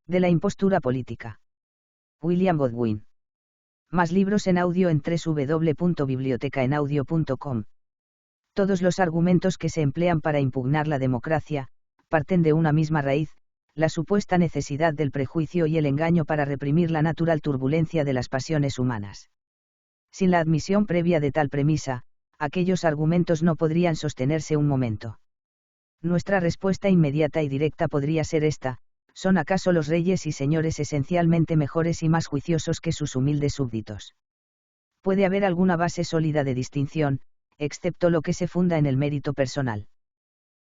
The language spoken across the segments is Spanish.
De la impostura política. William Godwin. Más libros en audio en www.bibliotecaenaudio.com. Todos los argumentos que se emplean para impugnar la democracia, parten de una misma raíz, la supuesta necesidad del prejuicio y el engaño para reprimir la natural turbulencia de las pasiones humanas. Sin la admisión previa de tal premisa, aquellos argumentos no podrían sostenerse un momento. Nuestra respuesta inmediata y directa podría ser esta: ¿son acaso los reyes y señores esencialmente mejores y más juiciosos que sus humildes súbditos? Puede haber alguna base sólida de distinción, excepto lo que se funda en el mérito personal.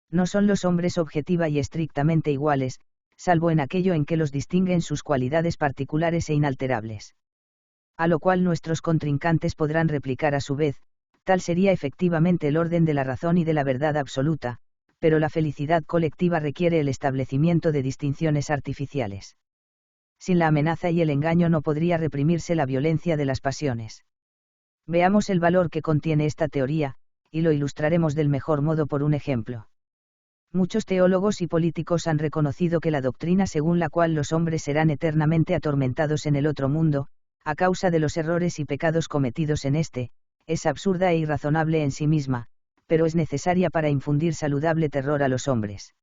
No son los hombres objetiva y estrictamente iguales, salvo en aquello en que los distinguen sus cualidades particulares e inalterables. A lo cual nuestros contrincantes podrán replicar a su vez: tal sería efectivamente el orden de la razón y de la verdad absoluta, pero la felicidad colectiva requiere el establecimiento de distinciones artificiales. Sin la amenaza y el engaño no podría reprimirse la violencia de las pasiones. Veamos el valor que contiene esta teoría, y lo ilustraremos del mejor modo por un ejemplo. Muchos teólogos y políticos han reconocido que la doctrina según la cual los hombres serán eternamente atormentados en el otro mundo, a causa de los errores y pecados cometidos en este, es absurda e irrazonable en sí misma, pero es necesaria para infundir saludable terror a los hombres.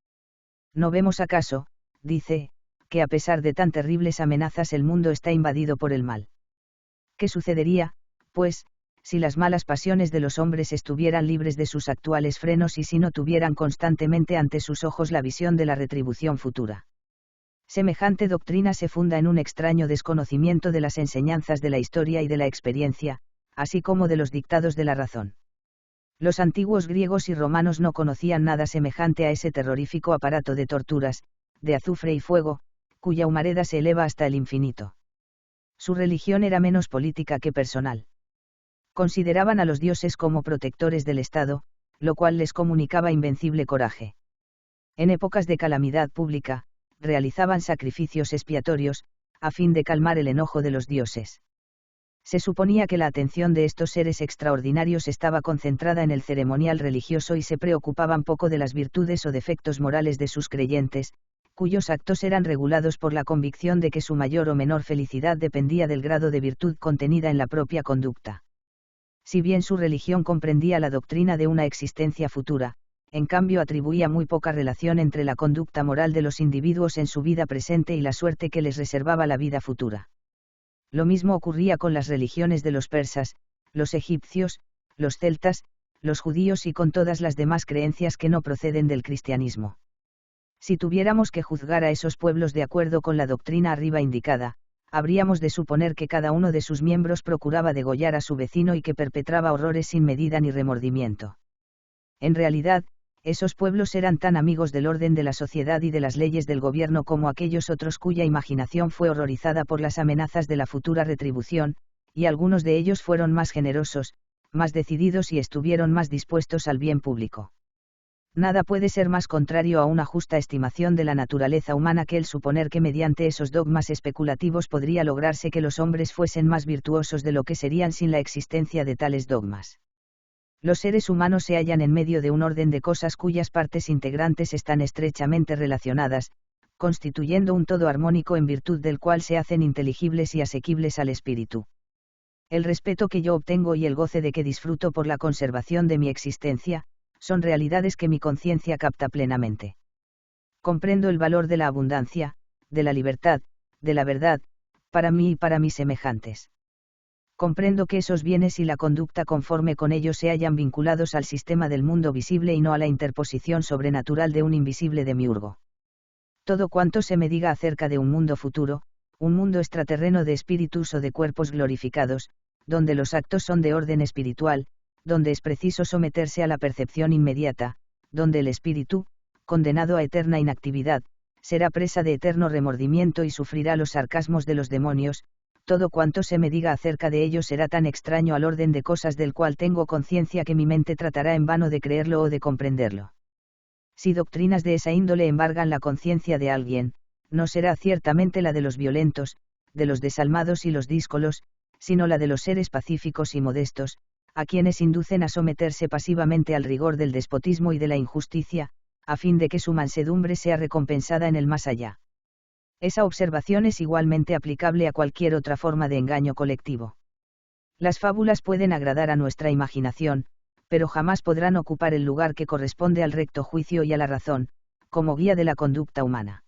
¿No vemos acaso, dice, que a pesar de tan terribles amenazas el mundo está invadido por el mal? ¿Qué sucedería, pues, si las malas pasiones de los hombres estuvieran libres de sus actuales frenos y si no tuvieran constantemente ante sus ojos la visión de la retribución futura? Semejante doctrina se funda en un extraño desconocimiento de las enseñanzas de la historia y de la experiencia, así como de los dictados de la razón. Los antiguos griegos y romanos no conocían nada semejante a ese terrorífico aparato de torturas, de azufre y fuego, cuya humareda se eleva hasta el infinito. Su religión era menos política que personal. Consideraban a los dioses como protectores del Estado, lo cual les comunicaba invencible coraje. En épocas de calamidad pública, realizaban sacrificios expiatorios, a fin de calmar el enojo de los dioses. Se suponía que la atención de estos seres extraordinarios estaba concentrada en el ceremonial religioso y se preocupaban poco de las virtudes o defectos morales de sus creyentes, cuyos actos eran regulados por la convicción de que su mayor o menor felicidad dependía del grado de virtud contenida en la propia conducta. Si bien su religión comprendía la doctrina de una existencia futura, en cambio atribuía muy poca relación entre la conducta moral de los individuos en su vida presente y la suerte que les reservaba la vida futura. Lo mismo ocurría con las religiones de los persas, los egipcios, los celtas, los judíos y con todas las demás creencias que no proceden del cristianismo. Si tuviéramos que juzgar a esos pueblos de acuerdo con la doctrina arriba indicada, habríamos de suponer que cada uno de sus miembros procuraba degollar a su vecino y que perpetraba horrores sin medida ni remordimiento. En realidad, esos pueblos eran tan amigos del orden de la sociedad y de las leyes del gobierno como aquellos otros cuya imaginación fue horrorizada por las amenazas de la futura retribución, y algunos de ellos fueron más generosos, más decididos y estuvieron más dispuestos al bien público. Nada puede ser más contrario a una justa estimación de la naturaleza humana que el suponer que mediante esos dogmas especulativos podría lograrse que los hombres fuesen más virtuosos de lo que serían sin la existencia de tales dogmas. Los seres humanos se hallan en medio de un orden de cosas cuyas partes integrantes están estrechamente relacionadas, constituyendo un todo armónico en virtud del cual se hacen inteligibles y asequibles al espíritu. El respeto que yo obtengo y el goce de que disfruto por la conservación de mi existencia, son realidades que mi conciencia capta plenamente. Comprendo el valor de la abundancia, de la libertad, de la verdad, para mí y para mis semejantes. Comprendo que esos bienes y la conducta conforme con ellos se hallan vinculados al sistema del mundo visible y no a la interposición sobrenatural de un invisible demiurgo. Todo cuanto se me diga acerca de un mundo futuro, un mundo extraterreno de espíritus o de cuerpos glorificados, donde los actos son de orden espiritual, donde es preciso someterse a la percepción inmediata, donde el espíritu, condenado a eterna inactividad, será presa de eterno remordimiento y sufrirá los sarcasmos de los demonios, todo cuanto se me diga acerca de ello será tan extraño al orden de cosas del cual tengo conciencia que mi mente tratará en vano de creerlo o de comprenderlo. Si doctrinas de esa índole embargan la conciencia de alguien, no será ciertamente la de los violentos, de los desalmados y los díscolos, sino la de los seres pacíficos y modestos, a quienes inducen a someterse pasivamente al rigor del despotismo y de la injusticia, a fin de que su mansedumbre sea recompensada en el más allá. Esa observación es igualmente aplicable a cualquier otra forma de engaño colectivo. Las fábulas pueden agradar a nuestra imaginación, pero jamás podrán ocupar el lugar que corresponde al recto juicio y a la razón, como guía de la conducta humana.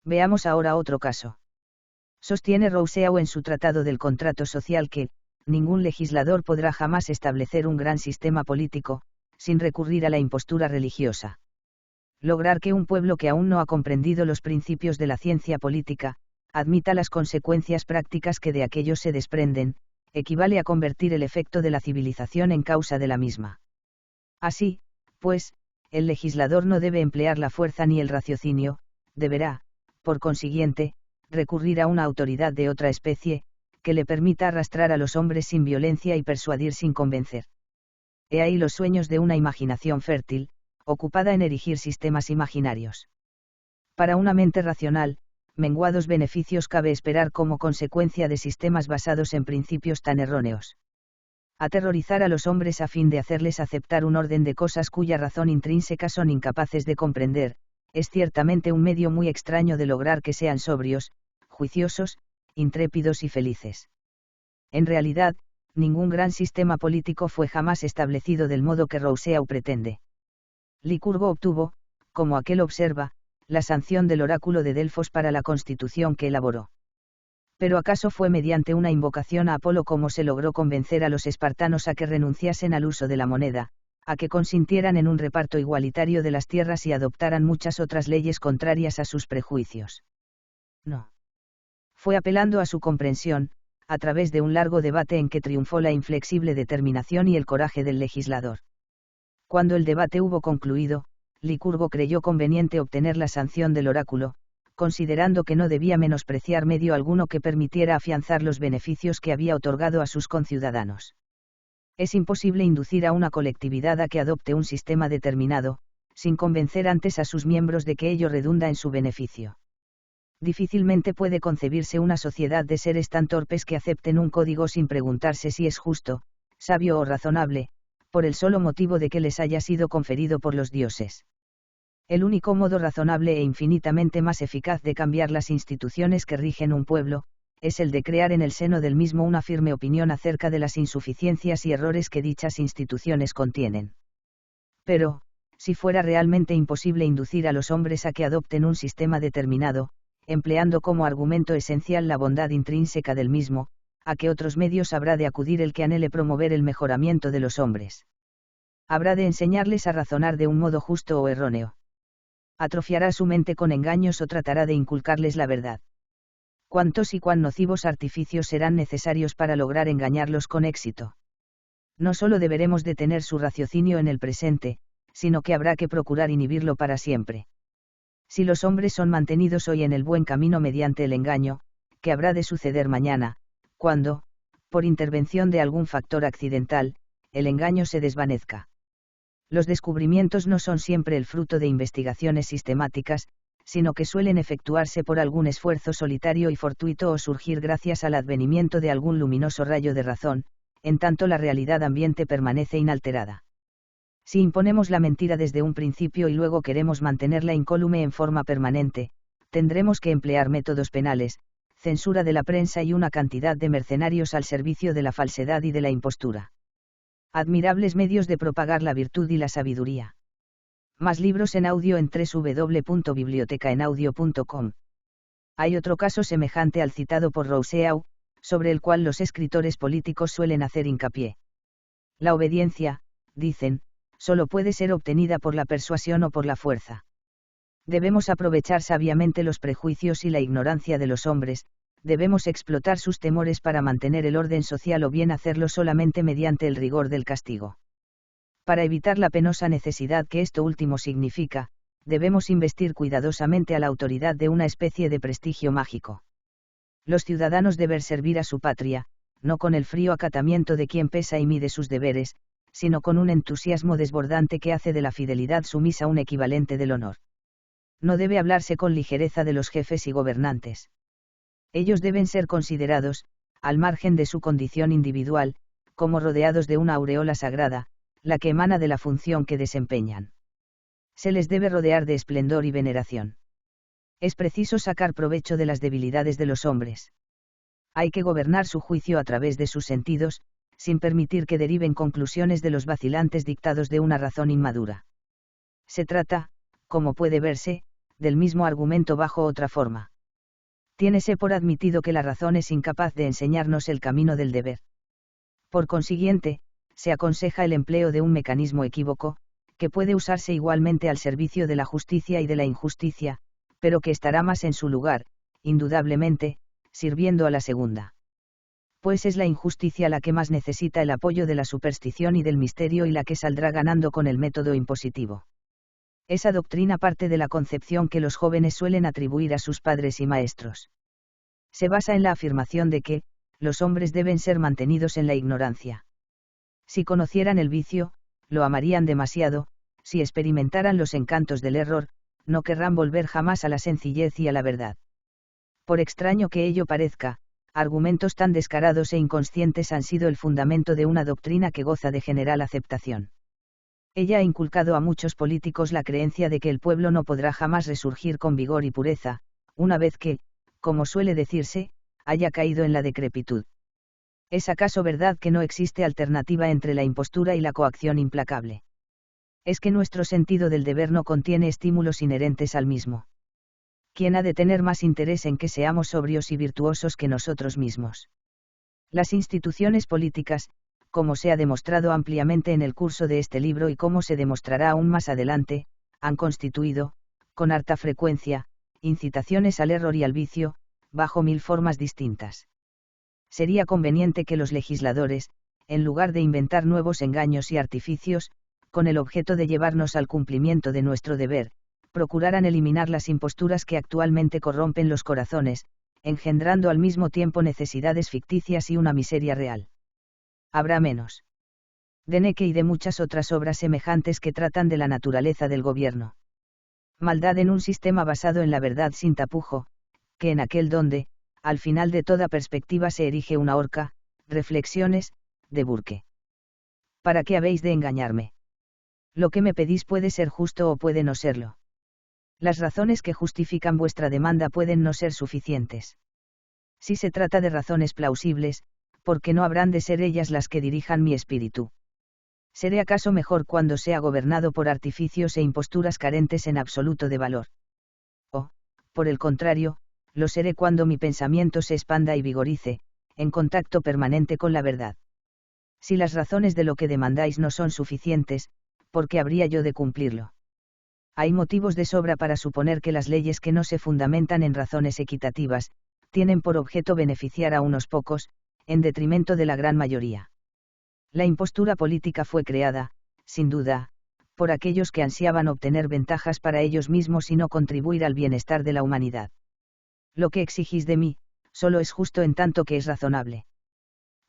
Veamos ahora otro caso. Sostiene Rousseau en su Tratado del Contrato Social que, ningún legislador podrá jamás establecer un gran sistema político, sin recurrir a la impostura religiosa. Lograr que un pueblo que aún no ha comprendido los principios de la ciencia política, admita las consecuencias prácticas que de aquellos se desprenden, equivale a convertir el efecto de la civilización en causa de la misma. Así, pues, el legislador no debe emplear la fuerza ni el raciocinio, deberá, por consiguiente, recurrir a una autoridad de otra especie, que le permita arrastrar a los hombres sin violencia y persuadir sin convencer. He ahí los sueños de una imaginación fértil, ocupada en erigir sistemas imaginarios. Para una mente racional, menguados beneficios cabe esperar como consecuencia de sistemas basados en principios tan erróneos. Aterrorizar a los hombres a fin de hacerles aceptar un orden de cosas cuya razón intrínseca son incapaces de comprender, es ciertamente un medio muy extraño de lograr que sean sobrios, juiciosos, intrépidos y felices. En realidad, ningún gran sistema político fue jamás establecido del modo que Rousseau pretende. Licurgo obtuvo, como aquel observa, la sanción del oráculo de Delfos para la constitución que elaboró. Pero ¿acaso fue mediante una invocación a Apolo como se logró convencer a los espartanos a que renunciasen al uso de la moneda, a que consintieran en un reparto igualitario de las tierras y adoptaran muchas otras leyes contrarias a sus prejuicios? No. Fue apelando a su comprensión, a través de un largo debate en que triunfó la inflexible determinación y el coraje del legislador. Cuando el debate hubo concluido, Licurgo creyó conveniente obtener la sanción del oráculo, considerando que no debía menospreciar medio alguno que permitiera afianzar los beneficios que había otorgado a sus conciudadanos. Es imposible inducir a una colectividad a que adopte un sistema determinado, sin convencer antes a sus miembros de que ello redunda en su beneficio. Difícilmente puede concebirse una sociedad de seres tan torpes que acepten un código sin preguntarse si es justo, sabio o razonable, por el solo motivo de que les haya sido conferido por los dioses. El único modo razonable e infinitamente más eficaz de cambiar las instituciones que rigen un pueblo, es el de crear en el seno del mismo una firme opinión acerca de las insuficiencias y errores que dichas instituciones contienen. Pero, si fuera realmente imposible inducir a los hombres a que adopten un sistema determinado, empleando como argumento esencial la bondad intrínseca del mismo, ¿a qué otros medios habrá de acudir el que anhele promover el mejoramiento de los hombres? Habrá de enseñarles a razonar de un modo justo o erróneo. Atrofiará su mente con engaños o tratará de inculcarles la verdad. ¿Cuántos y cuán nocivos artificios serán necesarios para lograr engañarlos con éxito? No solo deberemos detener su raciocinio en el presente, sino que habrá que procurar inhibirlo para siempre. Si los hombres son mantenidos hoy en el buen camino mediante el engaño, ¿qué habrá de suceder mañana, cuando, por intervención de algún factor accidental, el engaño se desvanezca? Los descubrimientos no son siempre el fruto de investigaciones sistemáticas, sino que suelen efectuarse por algún esfuerzo solitario y fortuito o surgir gracias al advenimiento de algún luminoso rayo de razón, en tanto la realidad ambiente permanece inalterada. Si imponemos la mentira desde un principio y luego queremos mantenerla incólume en forma permanente, tendremos que emplear métodos penales, censura de la prensa y una cantidad de mercenarios al servicio de la falsedad y de la impostura. Admirables medios de propagar la virtud y la sabiduría. Más libros en audio en www.bibliotecaenaudio.com. Hay otro caso semejante al citado por Rousseau, sobre el cual los escritores políticos suelen hacer hincapié. La obediencia, dicen, solo puede ser obtenida por la persuasión o por la fuerza. Debemos aprovechar sabiamente los prejuicios y la ignorancia de los hombres, debemos explotar sus temores para mantener el orden social o bien hacerlo solamente mediante el rigor del castigo. Para evitar la penosa necesidad que esto último significa, debemos investir cuidadosamente a la autoridad de una especie de prestigio mágico. Los ciudadanos deben servir a su patria, no con el frío acatamiento de quien pesa y mide sus deberes, sino con un entusiasmo desbordante que hace de la fidelidad sumisa un equivalente del honor. No debe hablarse con ligereza de los jefes y gobernantes. Ellos deben ser considerados, al margen de su condición individual, como rodeados de una aureola sagrada, la que emana de la función que desempeñan. Se les debe rodear de esplendor y veneración. Es preciso sacar provecho de las debilidades de los hombres. Hay que gobernar su juicio a través de sus sentidos, sin permitir que deriven conclusiones de los vacilantes dictados de una razón inmadura. Se trata, como puede verse, del mismo argumento bajo otra forma. Tiénese por admitido que la razón es incapaz de enseñarnos el camino del deber. Por consiguiente, se aconseja el empleo de un mecanismo equívoco, que puede usarse igualmente al servicio de la justicia y de la injusticia, pero que estará más en su lugar, indudablemente, sirviendo a la segunda. Pues es la injusticia la que más necesita el apoyo de la superstición y del misterio y la que saldrá ganando con el método impositivo. Esa doctrina parte de la concepción que los jóvenes suelen atribuir a sus padres y maestros. Se basa en la afirmación de que, los hombres deben ser mantenidos en la ignorancia. Si conocieran el vicio, lo amarían demasiado, si experimentaran los encantos del error, no querrán volver jamás a la sencillez y a la verdad. Por extraño que ello parezca, argumentos tan descarados e inconscientes han sido el fundamento de una doctrina que goza de general aceptación. Ella ha inculcado a muchos políticos la creencia de que el pueblo no podrá jamás resurgir con vigor y pureza, una vez que, como suele decirse, haya caído en la decrepitud. ¿Es acaso verdad que no existe alternativa entre la impostura y la coacción implacable? Es que nuestro sentido del deber no contiene estímulos inherentes al mismo. ¿Quién ha de tener más interés en que seamos sobrios y virtuosos que nosotros mismos? Las instituciones políticas, como se ha demostrado ampliamente en el curso de este libro y como se demostrará aún más adelante, han constituido, con harta frecuencia, incitaciones al error y al vicio, bajo 1000 formas distintas. Sería conveniente que los legisladores, en lugar de inventar nuevos engaños y artificios, con el objeto de llevarnos al cumplimiento de nuestro deber, procuraran eliminar las imposturas que actualmente corrompen los corazones, engendrando al mismo tiempo necesidades ficticias y una miseria real. Habrá menos de Necke y de muchas otras obras semejantes que tratan de la naturaleza del gobierno. Maldad en un sistema basado en la verdad sin tapujo, que en aquel donde, al final de toda perspectiva se erige una horca, Reflexiones, de Burke. ¿Para qué habéis de engañarme? Lo que me pedís puede ser justo o puede no serlo. Las razones que justifican vuestra demanda pueden no ser suficientes. Si se trata de razones plausibles, ¿por qué no habrán de ser ellas las que dirijan mi espíritu? ¿Seré acaso mejor cuando sea gobernado por artificios e imposturas carentes en absoluto de valor? O, por el contrario, lo seré cuando mi pensamiento se expanda y vigorice, en contacto permanente con la verdad. Si las razones de lo que demandáis no son suficientes, ¿por qué habría yo de cumplirlo? Hay motivos de sobra para suponer que las leyes que no se fundamentan en razones equitativas, tienen por objeto beneficiar a unos pocos, en detrimento de la gran mayoría. La impostura política fue creada, sin duda, por aquellos que ansiaban obtener ventajas para ellos mismos y no contribuir al bienestar de la humanidad. Lo que exigís de mí, solo es justo en tanto que es razonable.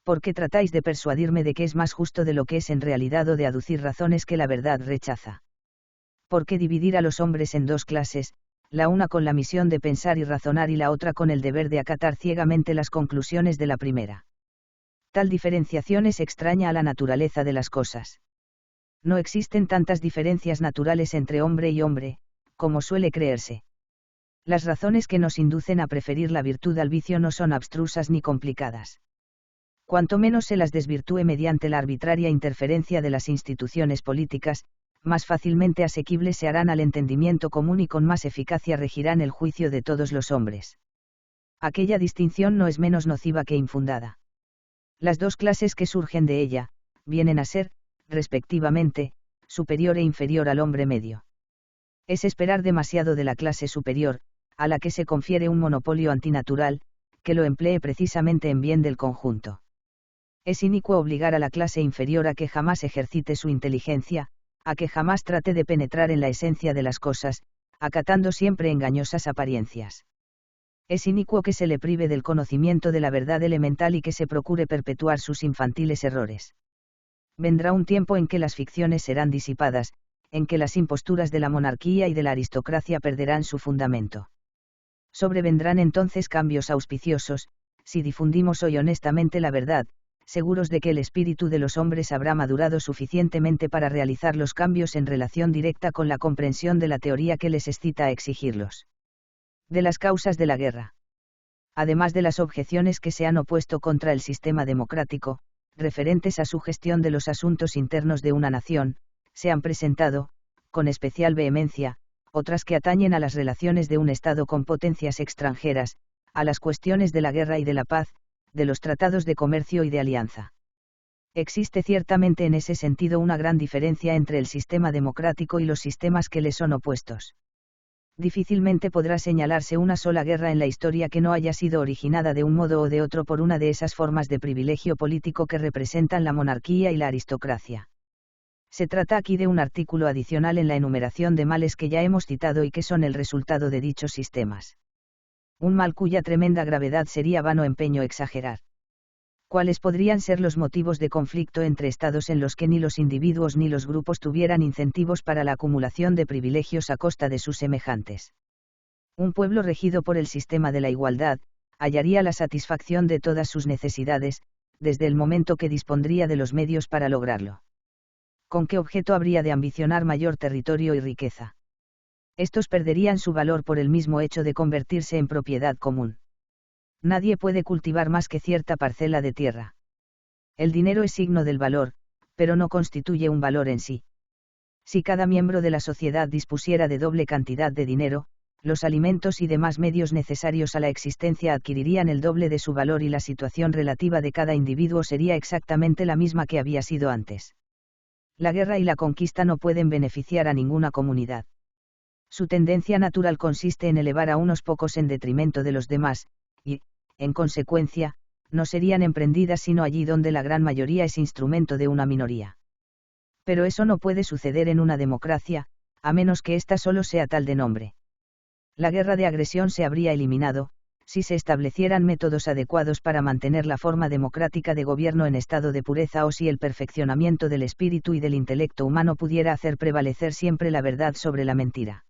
¿Por qué tratáis de persuadirme de que es más justo de lo que es en realidad o de aducir razones que la verdad rechaza? ¿Por qué dividir a los hombres en dos clases, la una con la misión de pensar y razonar y la otra con el deber de acatar ciegamente las conclusiones de la primera? Tal diferenciación es extraña a la naturaleza de las cosas. No existen tantas diferencias naturales entre hombre y hombre, como suele creerse. Las razones que nos inducen a preferir la virtud al vicio no son abstrusas ni complicadas. Cuanto menos se las desvirtúe mediante la arbitraria interferencia de las instituciones políticas, más fácilmente asequibles se harán al entendimiento común y con más eficacia regirán el juicio de todos los hombres. Aquella distinción no es menos nociva que infundada. Las dos clases que surgen de ella, vienen a ser, respectivamente, superior e inferior al hombre medio. Es esperar demasiado de la clase superior, a la que se confiere un monopolio antinatural, que lo emplee precisamente en bien del conjunto. Es inicuo obligar a la clase inferior a que jamás ejercite su inteligencia, a que jamás trate de penetrar en la esencia de las cosas, acatando siempre engañosas apariencias. Es inicuo que se le prive del conocimiento de la verdad elemental y que se procure perpetuar sus infantiles errores. Vendrá un tiempo en que las ficciones serán disipadas, en que las imposturas de la monarquía y de la aristocracia perderán su fundamento. Sobrevendrán entonces cambios auspiciosos, si difundimos hoy honestamente la verdad, seguros de que el espíritu de los hombres habrá madurado suficientemente para realizar los cambios en relación directa con la comprensión de la teoría que les excita a exigirlos. De las causas de la guerra. Además de las objeciones que se han opuesto contra el sistema democrático, referentes a su gestión de los asuntos internos de una nación, se han presentado, con especial vehemencia, otras que atañen a las relaciones de un Estado con potencias extranjeras, a las cuestiones de la guerra y de la paz, de los tratados de comercio y de alianza. Existe ciertamente en ese sentido una gran diferencia entre el sistema democrático y los sistemas que le son opuestos. Difícilmente podrá señalarse una sola guerra en la historia que no haya sido originada de un modo o de otro por una de esas formas de privilegio político que representan la monarquía y la aristocracia. Se trata aquí de un artículo adicional en la enumeración de males que ya hemos citado y que son el resultado de dichos sistemas. Un mal cuya tremenda gravedad sería vano empeño exagerar. ¿Cuáles podrían ser los motivos de conflicto entre estados en los que ni los individuos ni los grupos tuvieran incentivos para la acumulación de privilegios a costa de sus semejantes? Un pueblo regido por el sistema de la igualdad, hallaría la satisfacción de todas sus necesidades, desde el momento que dispondría de los medios para lograrlo. ¿Con qué objeto habría de ambicionar mayor territorio y riqueza? Estos perderían su valor por el mismo hecho de convertirse en propiedad común. Nadie puede cultivar más que cierta parcela de tierra. El dinero es signo del valor, pero no constituye un valor en sí. Si cada miembro de la sociedad dispusiera de doble cantidad de dinero, los alimentos y demás medios necesarios a la existencia adquirirían el doble de su valor y la situación relativa de cada individuo sería exactamente la misma que había sido antes. La guerra y la conquista no pueden beneficiar a ninguna comunidad. Su tendencia natural consiste en elevar a unos pocos en detrimento de los demás, y, en consecuencia, no serían emprendidas sino allí donde la gran mayoría es instrumento de una minoría. Pero eso no puede suceder en una democracia, a menos que ésta solo sea tal de nombre. La guerra de agresión se habría eliminado, si se establecieran métodos adecuados para mantener la forma democrática de gobierno en estado de pureza o si el perfeccionamiento del espíritu y del intelecto humano pudiera hacer prevalecer siempre la verdad sobre la mentira.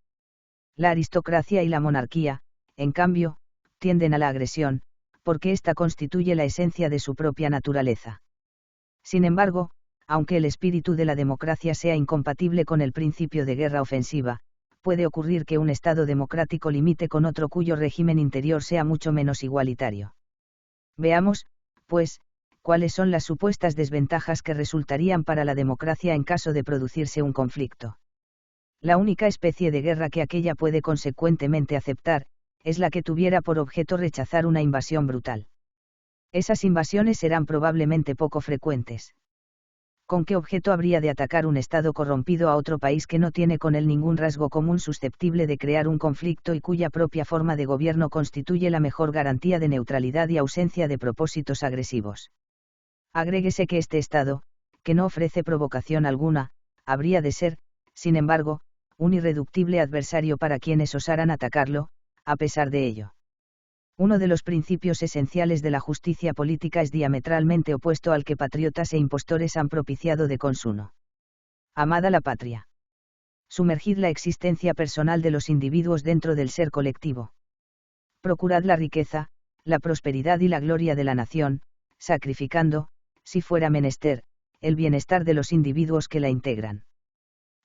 La aristocracia y la monarquía, en cambio, tienden a la agresión, porque ésta constituye la esencia de su propia naturaleza. Sin embargo, aunque el espíritu de la democracia sea incompatible con el principio de guerra ofensiva, puede ocurrir que un Estado democrático limite con otro cuyo régimen interior sea mucho menos igualitario. Veamos, pues, cuáles son las supuestas desventajas que resultarían para la democracia en caso de producirse un conflicto. La única especie de guerra que aquella puede consecuentemente aceptar, es la que tuviera por objeto rechazar una invasión brutal. Esas invasiones serán probablemente poco frecuentes. ¿Con qué objeto habría de atacar un Estado corrompido a otro país que no tiene con él ningún rasgo común susceptible de crear un conflicto y cuya propia forma de gobierno constituye la mejor garantía de neutralidad y ausencia de propósitos agresivos? Agréguese que este Estado, que no ofrece provocación alguna, habría de ser, sin embargo, un irreductible adversario para quienes osaran atacarlo, a pesar de ello. Uno de los principios esenciales de la justicia política es diametralmente opuesto al que patriotas e impostores han propiciado de consuno. Amad a la patria. Sumergid la existencia personal de los individuos dentro del ser colectivo. Procurad la riqueza, la prosperidad y la gloria de la nación, sacrificando, si fuera menester, el bienestar de los individuos que la integran.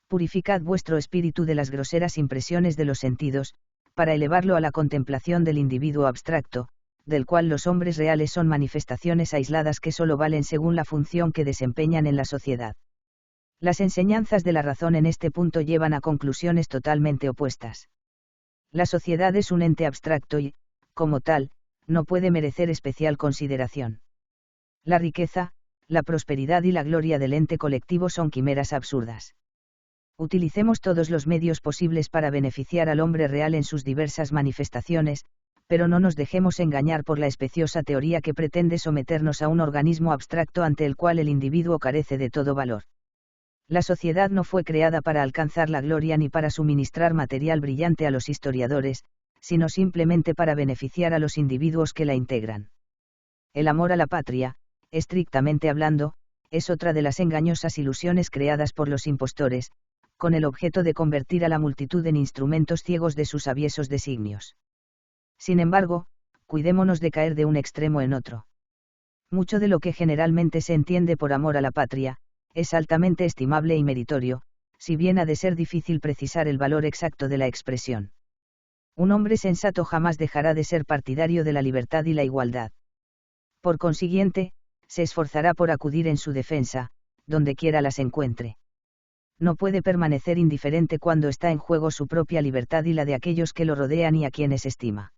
Purificad vuestro espíritu de las groseras impresiones de los sentidos, para elevarlo a la contemplación del individuo abstracto, del cual los hombres reales son manifestaciones aisladas que sólo valen según la función que desempeñan en la sociedad. Las enseñanzas de la razón en este punto llevan a conclusiones totalmente opuestas. La sociedad es un ente abstracto y, como tal, no puede merecer especial consideración. La riqueza, la prosperidad y la gloria del ente colectivo son quimeras absurdas. Utilicemos todos los medios posibles para beneficiar al hombre real en sus diversas manifestaciones, pero no nos dejemos engañar por la especiosa teoría que pretende someternos a un organismo abstracto ante el cual el individuo carece de todo valor. La sociedad no fue creada para alcanzar la gloria ni para suministrar material brillante a los historiadores, sino simplemente para beneficiar a los individuos que la integran. El amor a la patria, estrictamente hablando, es otra de las engañosas ilusiones creadas por los impostores, con el objeto de convertir a la multitud en instrumentos ciegos de sus aviesos designios. Sin embargo, cuidémonos de caer de un extremo en otro. Mucho de lo que generalmente se entiende por amor a la patria, es altamente estimable y meritorio, si bien ha de ser difícil precisar el valor exacto de la expresión. Un hombre sensato jamás dejará de ser partidario de la libertad y la igualdad. Por consiguiente, se esforzará por acudir en su defensa, donde quiera las encuentre. No puede permanecer indiferente cuando está en juego su propia libertad y la de aquellos que lo rodean y a quienes estima.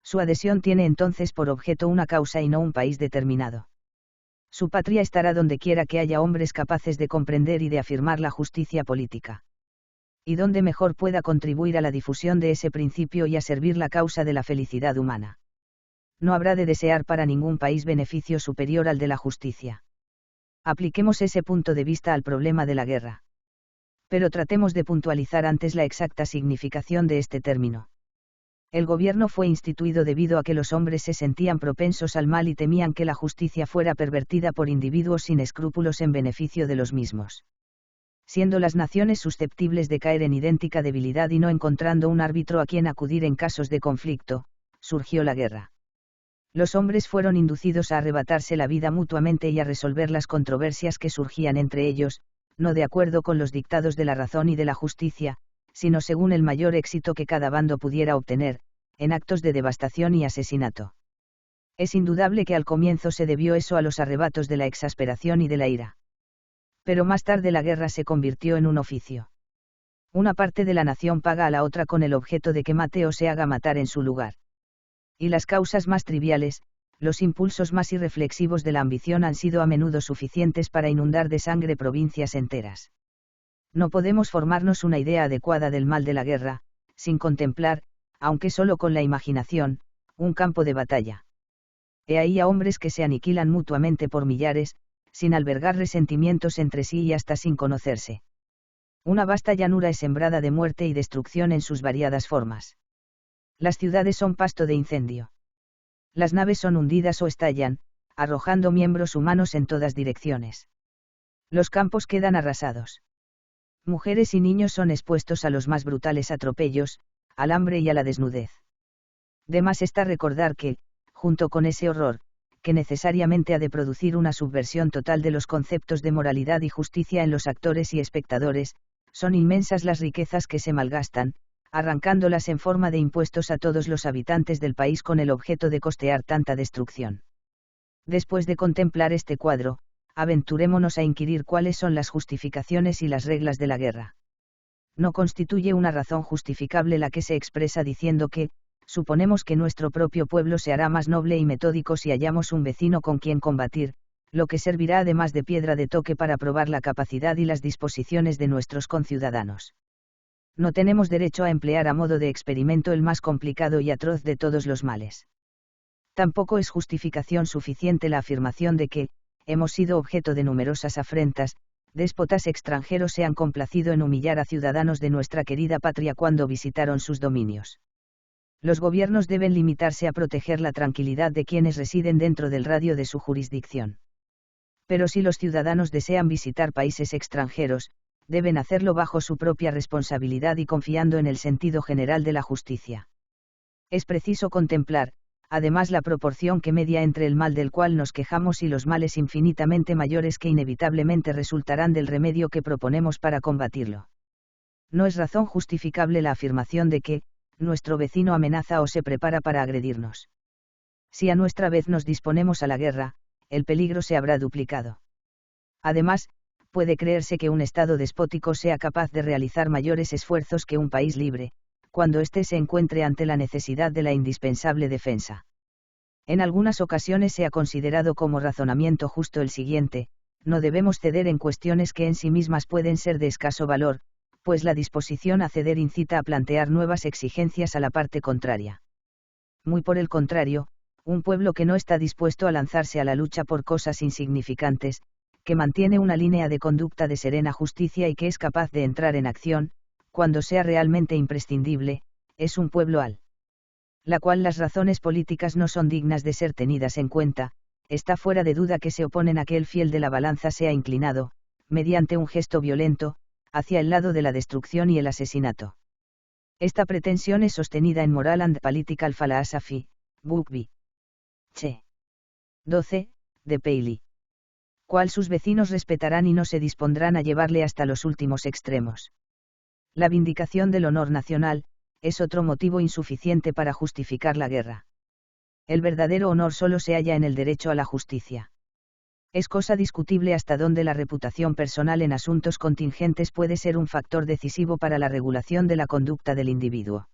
Su adhesión tiene entonces por objeto una causa y no un país determinado. Su patria estará donde quiera que haya hombres capaces de comprender y de afirmar la justicia política. Y donde mejor pueda contribuir a la difusión de ese principio y a servir la causa de la felicidad humana. No habrá de desear para ningún país beneficio superior al de la justicia. Apliquemos ese punto de vista al problema de la guerra. Pero tratemos de puntualizar antes la exacta significación de este término. El gobierno fue instituido debido a que los hombres se sentían propensos al mal y temían que la justicia fuera pervertida por individuos sin escrúpulos en beneficio de los mismos. Siendo las naciones susceptibles de caer en idéntica debilidad y no encontrando un árbitro a quien acudir en casos de conflicto, surgió la guerra. Los hombres fueron inducidos a arrebatarse la vida mutuamente y a resolver las controversias que surgían entre ellos, no de acuerdo con los dictados de la razón y de la justicia, sino según el mayor éxito que cada bando pudiera obtener, en actos de devastación y asesinato. Es indudable que al comienzo se debió eso a los arrebatos de la exasperación y de la ira. Pero más tarde la guerra se convirtió en un oficio. Una parte de la nación paga a la otra con el objeto de que mate o se haga matar en su lugar. Y las causas más triviales, los impulsos más irreflexivos de la ambición han sido a menudo suficientes para inundar de sangre provincias enteras. No podemos formarnos una idea adecuada del mal de la guerra, sin contemplar, aunque solo con la imaginación, un campo de batalla. He ahí a hombres que se aniquilan mutuamente por millares, sin albergar resentimientos entre sí y hasta sin conocerse. Una vasta llanura es sembrada de muerte y destrucción en sus variadas formas. Las ciudades son pasto de incendio. Las naves son hundidas o estallan, arrojando miembros humanos en todas direcciones. Los campos quedan arrasados. Mujeres y niños son expuestos a los más brutales atropellos, al hambre y a la desnudez. De más está recordar que, junto con ese horror, que necesariamente ha de producir una subversión total de los conceptos de moralidad y justicia en los actores y espectadores, son inmensas las riquezas que se malgastan, arrancándolas en forma de impuestos a todos los habitantes del país con el objeto de costear tanta destrucción. Después de contemplar este cuadro, aventurémonos a inquirir cuáles son las justificaciones y las reglas de la guerra. No constituye una razón justificable la que se expresa diciendo que, suponemos que nuestro propio pueblo se hará más noble y metódico si hallamos un vecino con quien combatir, lo que servirá además de piedra de toque para probar la capacidad y las disposiciones de nuestros conciudadanos. No tenemos derecho a emplear a modo de experimento el más complicado y atroz de todos los males. Tampoco es justificación suficiente la afirmación de que, hemos sido objeto de numerosas afrentas, déspotas extranjeros se han complacido en humillar a ciudadanos de nuestra querida patria cuando visitaron sus dominios. Los gobiernos deben limitarse a proteger la tranquilidad de quienes residen dentro del radio de su jurisdicción. Pero si los ciudadanos desean visitar países extranjeros, deben hacerlo bajo su propia responsabilidad y confiando en el sentido general de la justicia. Es preciso contemplar, además, la proporción que media entre el mal del cual nos quejamos y los males infinitamente mayores que inevitablemente resultarán del remedio que proponemos para combatirlo. No es razón justificable la afirmación de que, nuestro vecino amenaza o se prepara para agredirnos. Si a nuestra vez nos disponemos a la guerra, el peligro se habrá duplicado. Además, puede creerse que un Estado despótico sea capaz de realizar mayores esfuerzos que un país libre, cuando éste se encuentre ante la necesidad de la indispensable defensa. En algunas ocasiones se ha considerado como razonamiento justo el siguiente: no debemos ceder en cuestiones que en sí mismas pueden ser de escaso valor, pues la disposición a ceder incita a plantear nuevas exigencias a la parte contraria. Muy por el contrario, un pueblo que no está dispuesto a lanzarse a la lucha por cosas insignificantes, que mantiene una línea de conducta de serena justicia y que es capaz de entrar en acción, cuando sea realmente imprescindible, es un pueblo al la cual las razones políticas no son dignas de ser tenidas en cuenta. Está fuera de duda que se oponen a que el fiel de la balanza sea inclinado, mediante un gesto violento, hacia el lado de la destrucción y el asesinato. Esta pretensión es sostenida en Moral and Political Philosophy, Book B. Ch. 12, de Paley. Cual sus vecinos respetarán y no se dispondrán a llevarle hasta los últimos extremos. La vindicación del honor nacional, es otro motivo insuficiente para justificar la guerra. El verdadero honor solo se halla en el derecho a la justicia. Es cosa discutible hasta dónde la reputación personal en asuntos contingentes puede ser un factor decisivo para la regulación de la conducta del individuo.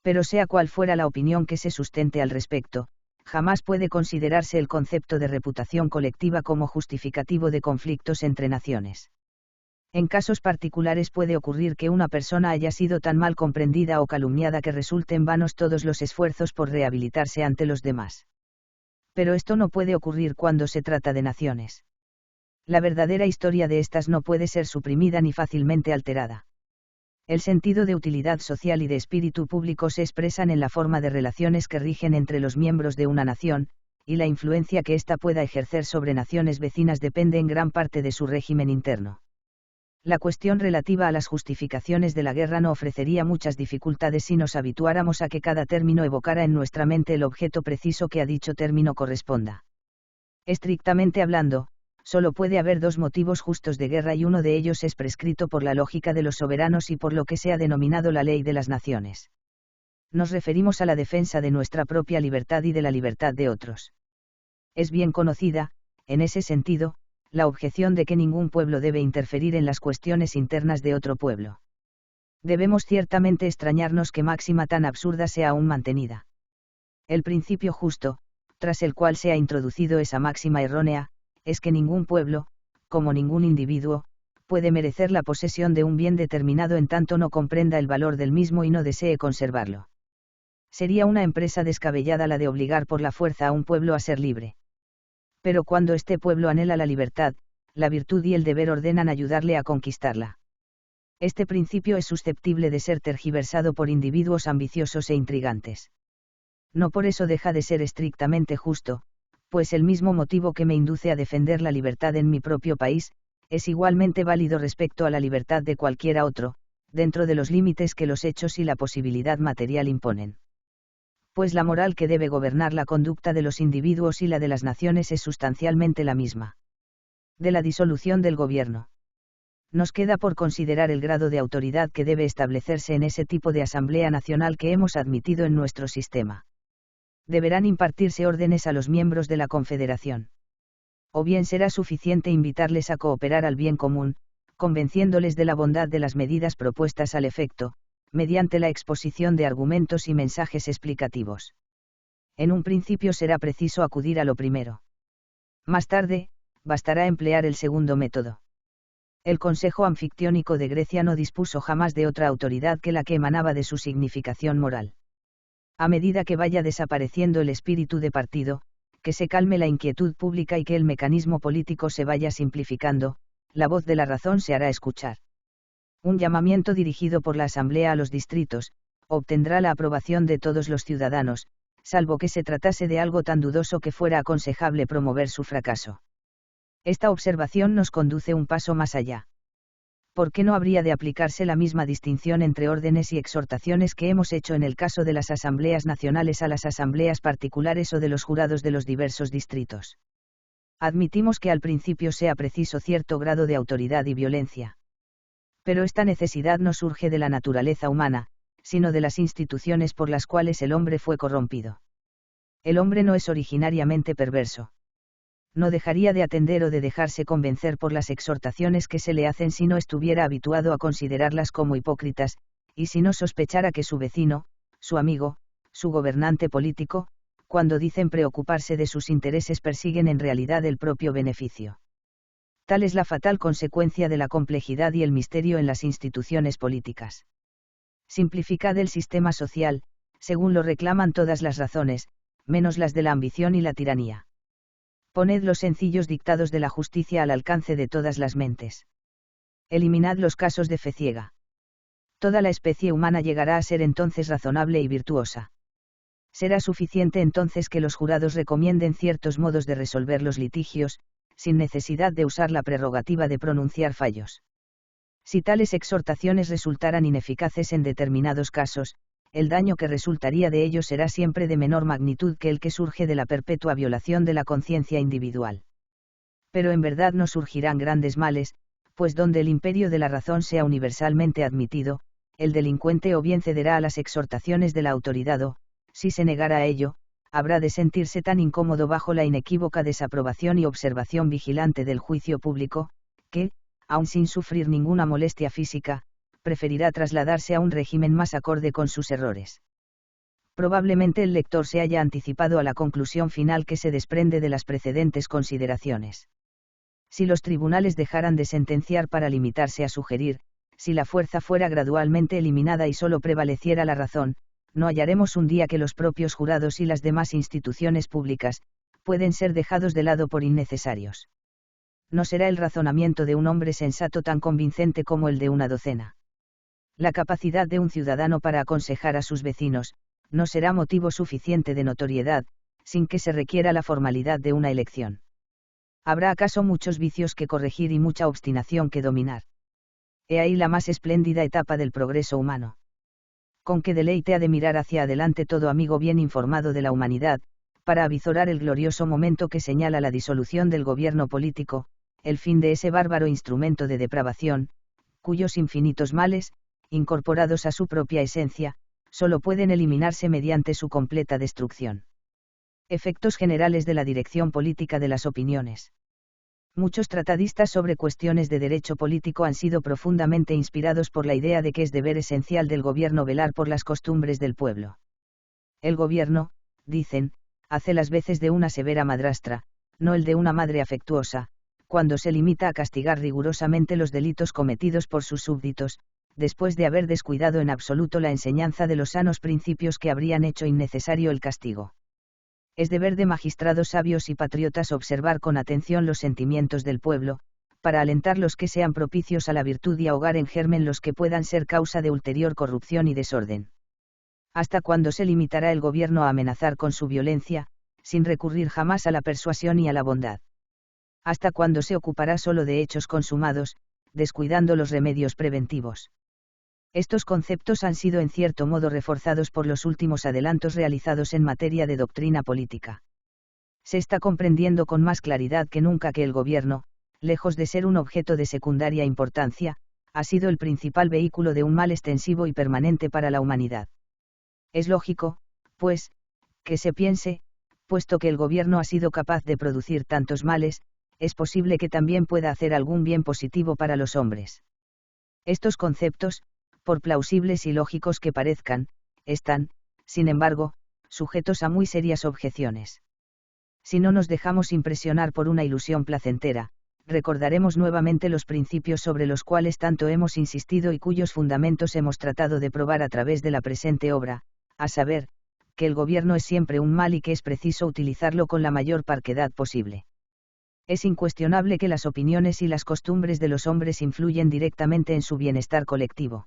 Pero sea cual fuera la opinión que se sustente al respecto, jamás puede considerarse el concepto de reputación colectiva como justificativo de conflictos entre naciones. En casos particulares puede ocurrir que una persona haya sido tan mal comprendida o calumniada que resulten vanos todos los esfuerzos por rehabilitarse ante los demás. Pero esto no puede ocurrir cuando se trata de naciones. La verdadera historia de estas no puede ser suprimida ni fácilmente alterada. El sentido de utilidad social y de espíritu público se expresan en la forma de relaciones que rigen entre los miembros de una nación, y la influencia que ésta pueda ejercer sobre naciones vecinas depende en gran parte de su régimen interno. La cuestión relativa a las justificaciones de la guerra no ofrecería muchas dificultades si nos habituáramos a que cada término evocara en nuestra mente el objeto preciso que a dicho término corresponda. Estrictamente hablando, solo puede haber dos motivos justos de guerra y uno de ellos es prescrito por la lógica de los soberanos y por lo que se ha denominado la ley de las naciones. Nos referimos a la defensa de nuestra propia libertad y de la libertad de otros. Es bien conocida, en ese sentido, la objeción de que ningún pueblo debe interferir en las cuestiones internas de otro pueblo. Debemos ciertamente extrañarnos que máxima tan absurda sea aún mantenida. El principio justo, tras el cual se ha introducido esa máxima errónea, es que ningún pueblo, como ningún individuo, puede merecer la posesión de un bien determinado en tanto no comprenda el valor del mismo y no desee conservarlo. Sería una empresa descabellada la de obligar por la fuerza a un pueblo a ser libre. Pero cuando este pueblo anhela la libertad, la virtud y el deber ordenan ayudarle a conquistarla. Este principio es susceptible de ser tergiversado por individuos ambiciosos e intrigantes. No por eso deja de ser estrictamente justo, pues el mismo motivo que me induce a defender la libertad en mi propio país, es igualmente válido respecto a la libertad de cualquiera otro, dentro de los límites que los hechos y la posibilidad material imponen. Pues la moral que debe gobernar la conducta de los individuos y la de las naciones es sustancialmente la misma. De la disolución del gobierno. Nos queda por considerar el grado de autoridad que debe establecerse en ese tipo de asamblea nacional que hemos admitido en nuestro sistema. Deberán impartirse órdenes a los miembros de la Confederación. O bien será suficiente invitarles a cooperar al bien común, convenciéndoles de la bondad de las medidas propuestas al efecto, mediante la exposición de argumentos y mensajes explicativos. En un principio será preciso acudir a lo primero. Más tarde, bastará emplear el segundo método. El Consejo Anfictiónico de Grecia no dispuso jamás de otra autoridad que la que emanaba de su significación moral. A medida que vaya desapareciendo el espíritu de partido, que se calme la inquietud pública y que el mecanismo político se vaya simplificando, la voz de la razón se hará escuchar. Un llamamiento dirigido por la Asamblea a los distritos, obtendrá la aprobación de todos los ciudadanos, salvo que se tratase de algo tan dudoso que fuera aconsejable promover su fracaso. Esta observación nos conduce un paso más allá. ¿Por qué no habría de aplicarse la misma distinción entre órdenes y exhortaciones que hemos hecho en el caso de las asambleas nacionales a las asambleas particulares o de los jurados de los diversos distritos? Admitimos que al principio sea preciso cierto grado de autoridad y violencia. Pero esta necesidad no surge de la naturaleza humana, sino de las instituciones por las cuales el hombre fue corrompido. El hombre no es originariamente perverso. No dejaría de atender o de dejarse convencer por las exhortaciones que se le hacen si no estuviera habituado a considerarlas como hipócritas, y si no sospechara que su vecino, su amigo, su gobernante político, cuando dicen preocuparse de sus intereses persiguen en realidad el propio beneficio. Tal es la fatal consecuencia de la complejidad y el misterio en las instituciones políticas. Simplificad el sistema social, según lo reclaman todas las razones, menos las de la ambición y la tiranía. Poned los sencillos dictados de la justicia al alcance de todas las mentes. Eliminad los casos de fe ciega. Toda la especie humana llegará a ser entonces razonable y virtuosa. Será suficiente entonces que los jurados recomienden ciertos modos de resolver los litigios, sin necesidad de usar la prerrogativa de pronunciar fallos. Si tales exhortaciones resultaran ineficaces en determinados casos, el daño que resultaría de ello será siempre de menor magnitud que el que surge de la perpetua violación de la conciencia individual. Pero en verdad no surgirán grandes males, pues donde el imperio de la razón sea universalmente admitido, el delincuente o bien cederá a las exhortaciones de la autoridad o, si se negara a ello, habrá de sentirse tan incómodo bajo la inequívoca desaprobación y observación vigilante del juicio público, que, aun sin sufrir ninguna molestia física, preferirá trasladarse a un régimen más acorde con sus errores. Probablemente el lector se haya anticipado a la conclusión final que se desprende de las precedentes consideraciones. Si los tribunales dejaran de sentenciar para limitarse a sugerir, si la fuerza fuera gradualmente eliminada y solo prevaleciera la razón, no hallaremos un día que los propios jurados y las demás instituciones públicas pueden ser dejados de lado por innecesarios. No será el razonamiento de un hombre sensato tan convincente como el de una docena. La capacidad de un ciudadano para aconsejar a sus vecinos no será motivo suficiente de notoriedad, sin que se requiera la formalidad de una elección. ¿Habrá acaso muchos vicios que corregir y mucha obstinación que dominar? He ahí la más espléndida etapa del progreso humano. Con qué deleite ha de mirar hacia adelante todo amigo bien informado de la humanidad, para avizorar el glorioso momento que señala la disolución del gobierno político, el fin de ese bárbaro instrumento de depravación, cuyos infinitos males, incorporados a su propia esencia, solo pueden eliminarse mediante su completa destrucción. Efectos generales de la dirección política de las opiniones. Muchos tratadistas sobre cuestiones de derecho político han sido profundamente inspirados por la idea de que es deber esencial del gobierno velar por las costumbres del pueblo. El gobierno, dicen, hace las veces de una severa madrastra, no el de una madre afectuosa, cuando se limita a castigar rigurosamente los delitos cometidos por sus súbditos, después de haber descuidado en absoluto la enseñanza de los sanos principios que habrían hecho innecesario el castigo. Es deber de magistrados sabios y patriotas observar con atención los sentimientos del pueblo, para alentar los que sean propicios a la virtud y ahogar en germen los que puedan ser causa de ulterior corrupción y desorden. ¿Hasta cuándo se limitará el gobierno a amenazar con su violencia, sin recurrir jamás a la persuasión y a la bondad? ¿Hasta cuándo se ocupará solo de hechos consumados, descuidando los remedios preventivos? Estos conceptos han sido en cierto modo reforzados por los últimos adelantos realizados en materia de doctrina política. Se está comprendiendo con más claridad que nunca que el gobierno, lejos de ser un objeto de secundaria importancia, ha sido el principal vehículo de un mal extensivo y permanente para la humanidad. Es lógico, pues, que se piense, puesto que el gobierno ha sido capaz de producir tantos males, es posible que también pueda hacer algún bien positivo para los hombres. Estos conceptos, por plausibles y lógicos que parezcan, están, sin embargo, sujetos a muy serias objeciones. Si no nos dejamos impresionar por una ilusión placentera, recordaremos nuevamente los principios sobre los cuales tanto hemos insistido y cuyos fundamentos hemos tratado de probar a través de la presente obra, a saber, que el gobierno es siempre un mal y que es preciso utilizarlo con la mayor parquedad posible. Es incuestionable que las opiniones y las costumbres de los hombres influyen directamente en su bienestar colectivo.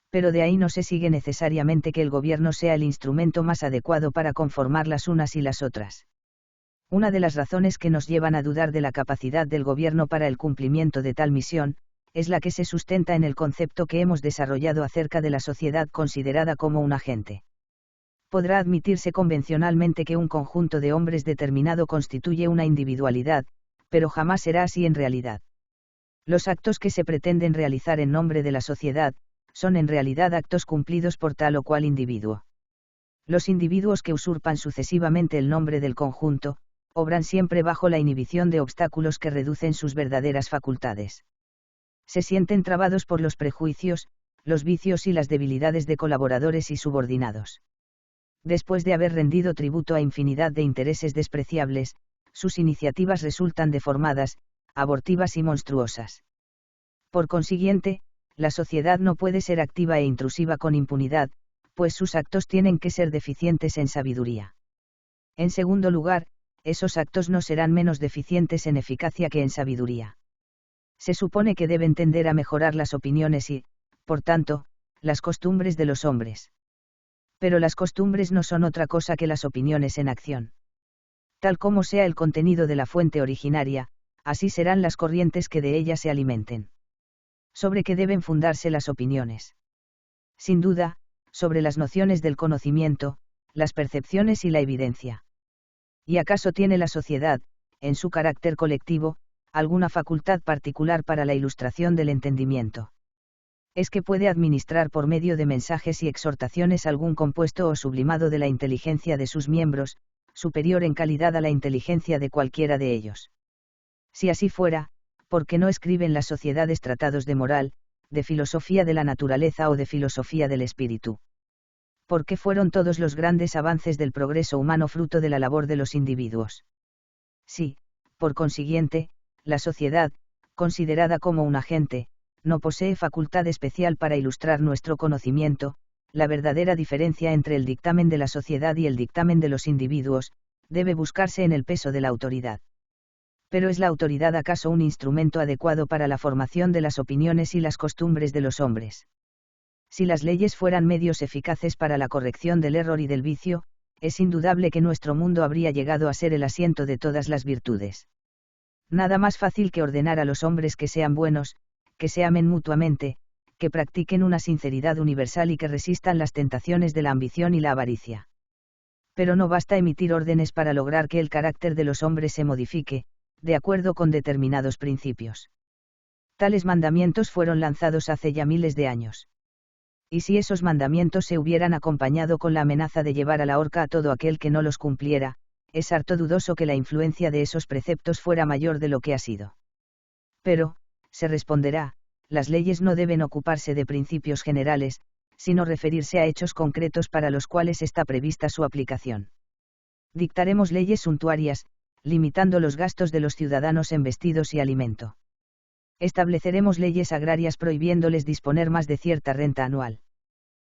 Pero de ahí no se sigue necesariamente que el gobierno sea el instrumento más adecuado para conformar las unas y las otras. Una de las razones que nos llevan a dudar de la capacidad del gobierno para el cumplimiento de tal misión, es la que se sustenta en el concepto que hemos desarrollado acerca de la sociedad considerada como un agente. Podrá admitirse convencionalmente que un conjunto de hombres determinado constituye una individualidad, pero jamás será así en realidad. Los actos que se pretenden realizar en nombre de la sociedad, son en realidad actos cumplidos por tal o cual individuo. Los individuos que usurpan sucesivamente el nombre del conjunto, obran siempre bajo la inhibición de obstáculos que reducen sus verdaderas facultades. Se sienten trabados por los prejuicios, los vicios y las debilidades de colaboradores y subordinados. Después de haber rendido tributo a infinidad de intereses despreciables, sus iniciativas resultan deformadas, abortivas y monstruosas. Por consiguiente, la sociedad no puede ser activa e intrusiva con impunidad, pues sus actos tienen que ser deficientes en sabiduría. En segundo lugar, esos actos no serán menos deficientes en eficacia que en sabiduría. Se supone que deben tender a mejorar las opiniones y, por tanto, las costumbres de los hombres. Pero las costumbres no son otra cosa que las opiniones en acción. Tal como sea el contenido de la fuente originaria, así serán las corrientes que de ella se alimenten. ¿Sobre qué deben fundarse las opiniones? Sin duda, sobre las nociones del conocimiento, las percepciones y la evidencia. ¿Y acaso tiene la sociedad, en su carácter colectivo, alguna facultad particular para la ilustración del entendimiento? Es que puede administrar por medio de mensajes y exhortaciones algún compuesto o sublimado de la inteligencia de sus miembros, superior en calidad a la inteligencia de cualquiera de ellos. Si así fuera, ¿por qué no escriben las sociedades tratados de moral, de filosofía de la naturaleza o de filosofía del espíritu? ¿Por qué fueron todos los grandes avances del progreso humano fruto de la labor de los individuos? Sí, por consiguiente, la sociedad, considerada como un agente, no posee facultad especial para ilustrar nuestro conocimiento. La verdadera diferencia entre el dictamen de la sociedad y el dictamen de los individuos, debe buscarse en el peso de la autoridad. Pero ¿es la autoridad acaso un instrumento adecuado para la formación de las opiniones y las costumbres de los hombres? Si las leyes fueran medios eficaces para la corrección del error y del vicio, es indudable que nuestro mundo habría llegado a ser el asiento de todas las virtudes. Nada más fácil que ordenar a los hombres que sean buenos, que se amen mutuamente, que practiquen una sinceridad universal y que resistan las tentaciones de la ambición y la avaricia. Pero no basta emitir órdenes para lograr que el carácter de los hombres se modifique, de acuerdo con determinados principios. Tales mandamientos fueron lanzados hace ya miles de años. Y si esos mandamientos se hubieran acompañado con la amenaza de llevar a la horca a todo aquel que no los cumpliera, es harto dudoso que la influencia de esos preceptos fuera mayor de lo que ha sido. Pero, se responderá, las leyes no deben ocuparse de principios generales, sino referirse a hechos concretos para los cuales está prevista su aplicación. Dictaremos leyes suntuarias, limitando los gastos de los ciudadanos en vestidos y alimento. Estableceremos leyes agrarias prohibiéndoles disponer más de cierta renta anual.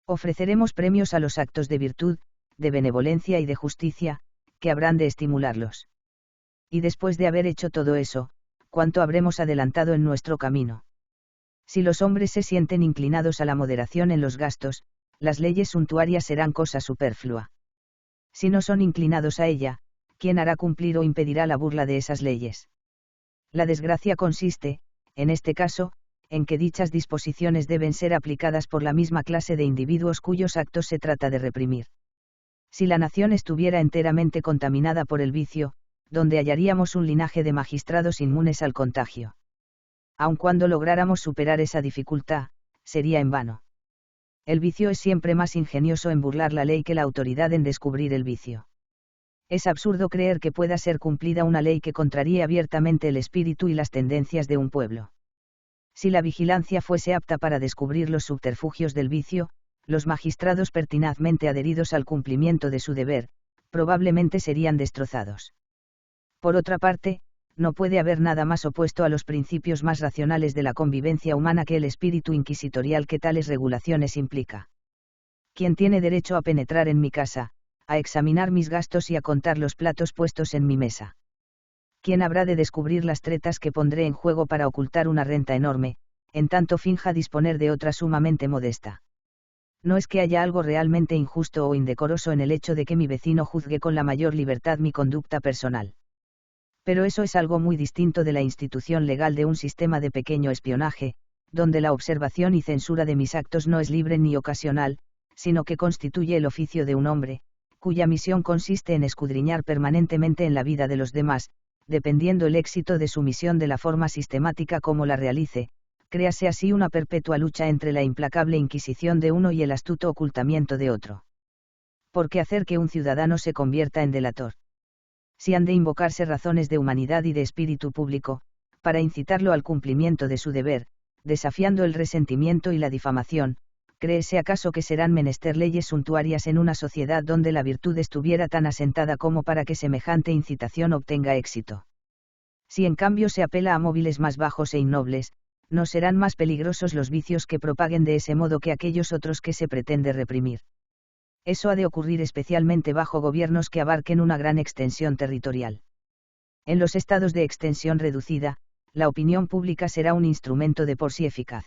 Ofreceremos premios a los actos de virtud, de benevolencia y de justicia, que habrán de estimularlos. Y después de haber hecho todo eso, ¿cuánto habremos adelantado en nuestro camino? Si los hombres se sienten inclinados a la moderación en los gastos, las leyes suntuarias serán cosa superflua. Si no son inclinados a ella, ¿quién hará cumplir o impedirá la burla de esas leyes? La desgracia consiste, en este caso, en que dichas disposiciones deben ser aplicadas por la misma clase de individuos cuyos actos se trata de reprimir. Si la nación estuviera enteramente contaminada por el vicio, ¿dónde hallaríamos un linaje de magistrados inmunes al contagio? Aun cuando lográramos superar esa dificultad, sería en vano. El vicio es siempre más ingenioso en burlar la ley que la autoridad en descubrir el vicio. Es absurdo creer que pueda ser cumplida una ley que contraríe abiertamente el espíritu y las tendencias de un pueblo. Si la vigilancia fuese apta para descubrir los subterfugios del vicio, los magistrados pertinazmente adheridos al cumplimiento de su deber, probablemente serían destrozados. Por otra parte, no puede haber nada más opuesto a los principios más racionales de la convivencia humana que el espíritu inquisitorial que tales regulaciones implica. ¿Quién tiene derecho a penetrar en mi casa, a examinar mis gastos y a contar los platos puestos en mi mesa? ¿Quién habrá de descubrir las tretas que pondré en juego para ocultar una renta enorme, en tanto finja disponer de otra sumamente modesta? No es que haya algo realmente injusto o indecoroso en el hecho de que mi vecino juzgue con la mayor libertad mi conducta personal. Pero eso es algo muy distinto de la institución legal de un sistema de pequeño espionaje, donde la observación y censura de mis actos no es libre ni ocasional, sino que constituye el oficio de un hombre, cuya misión consiste en escudriñar permanentemente en la vida de los demás, dependiendo el éxito de su misión de la forma sistemática como la realice, créase así una perpetua lucha entre la implacable inquisición de uno y el astuto ocultamiento de otro. ¿Por qué hacer que un ciudadano se convierta en delator? Si han de invocarse razones de humanidad y de espíritu público, para incitarlo al cumplimiento de su deber, desafiando el resentimiento y la difamación, ¿créese acaso que serán menester leyes suntuarias en una sociedad donde la virtud estuviera tan asentada como para que semejante incitación obtenga éxito? Si en cambio se apela a móviles más bajos e innobles, no serán más peligrosos los vicios que propaguen de ese modo que aquellos otros que se pretende reprimir. Eso ha de ocurrir especialmente bajo gobiernos que abarquen una gran extensión territorial. En los estados de extensión reducida, la opinión pública será un instrumento de por sí eficaz.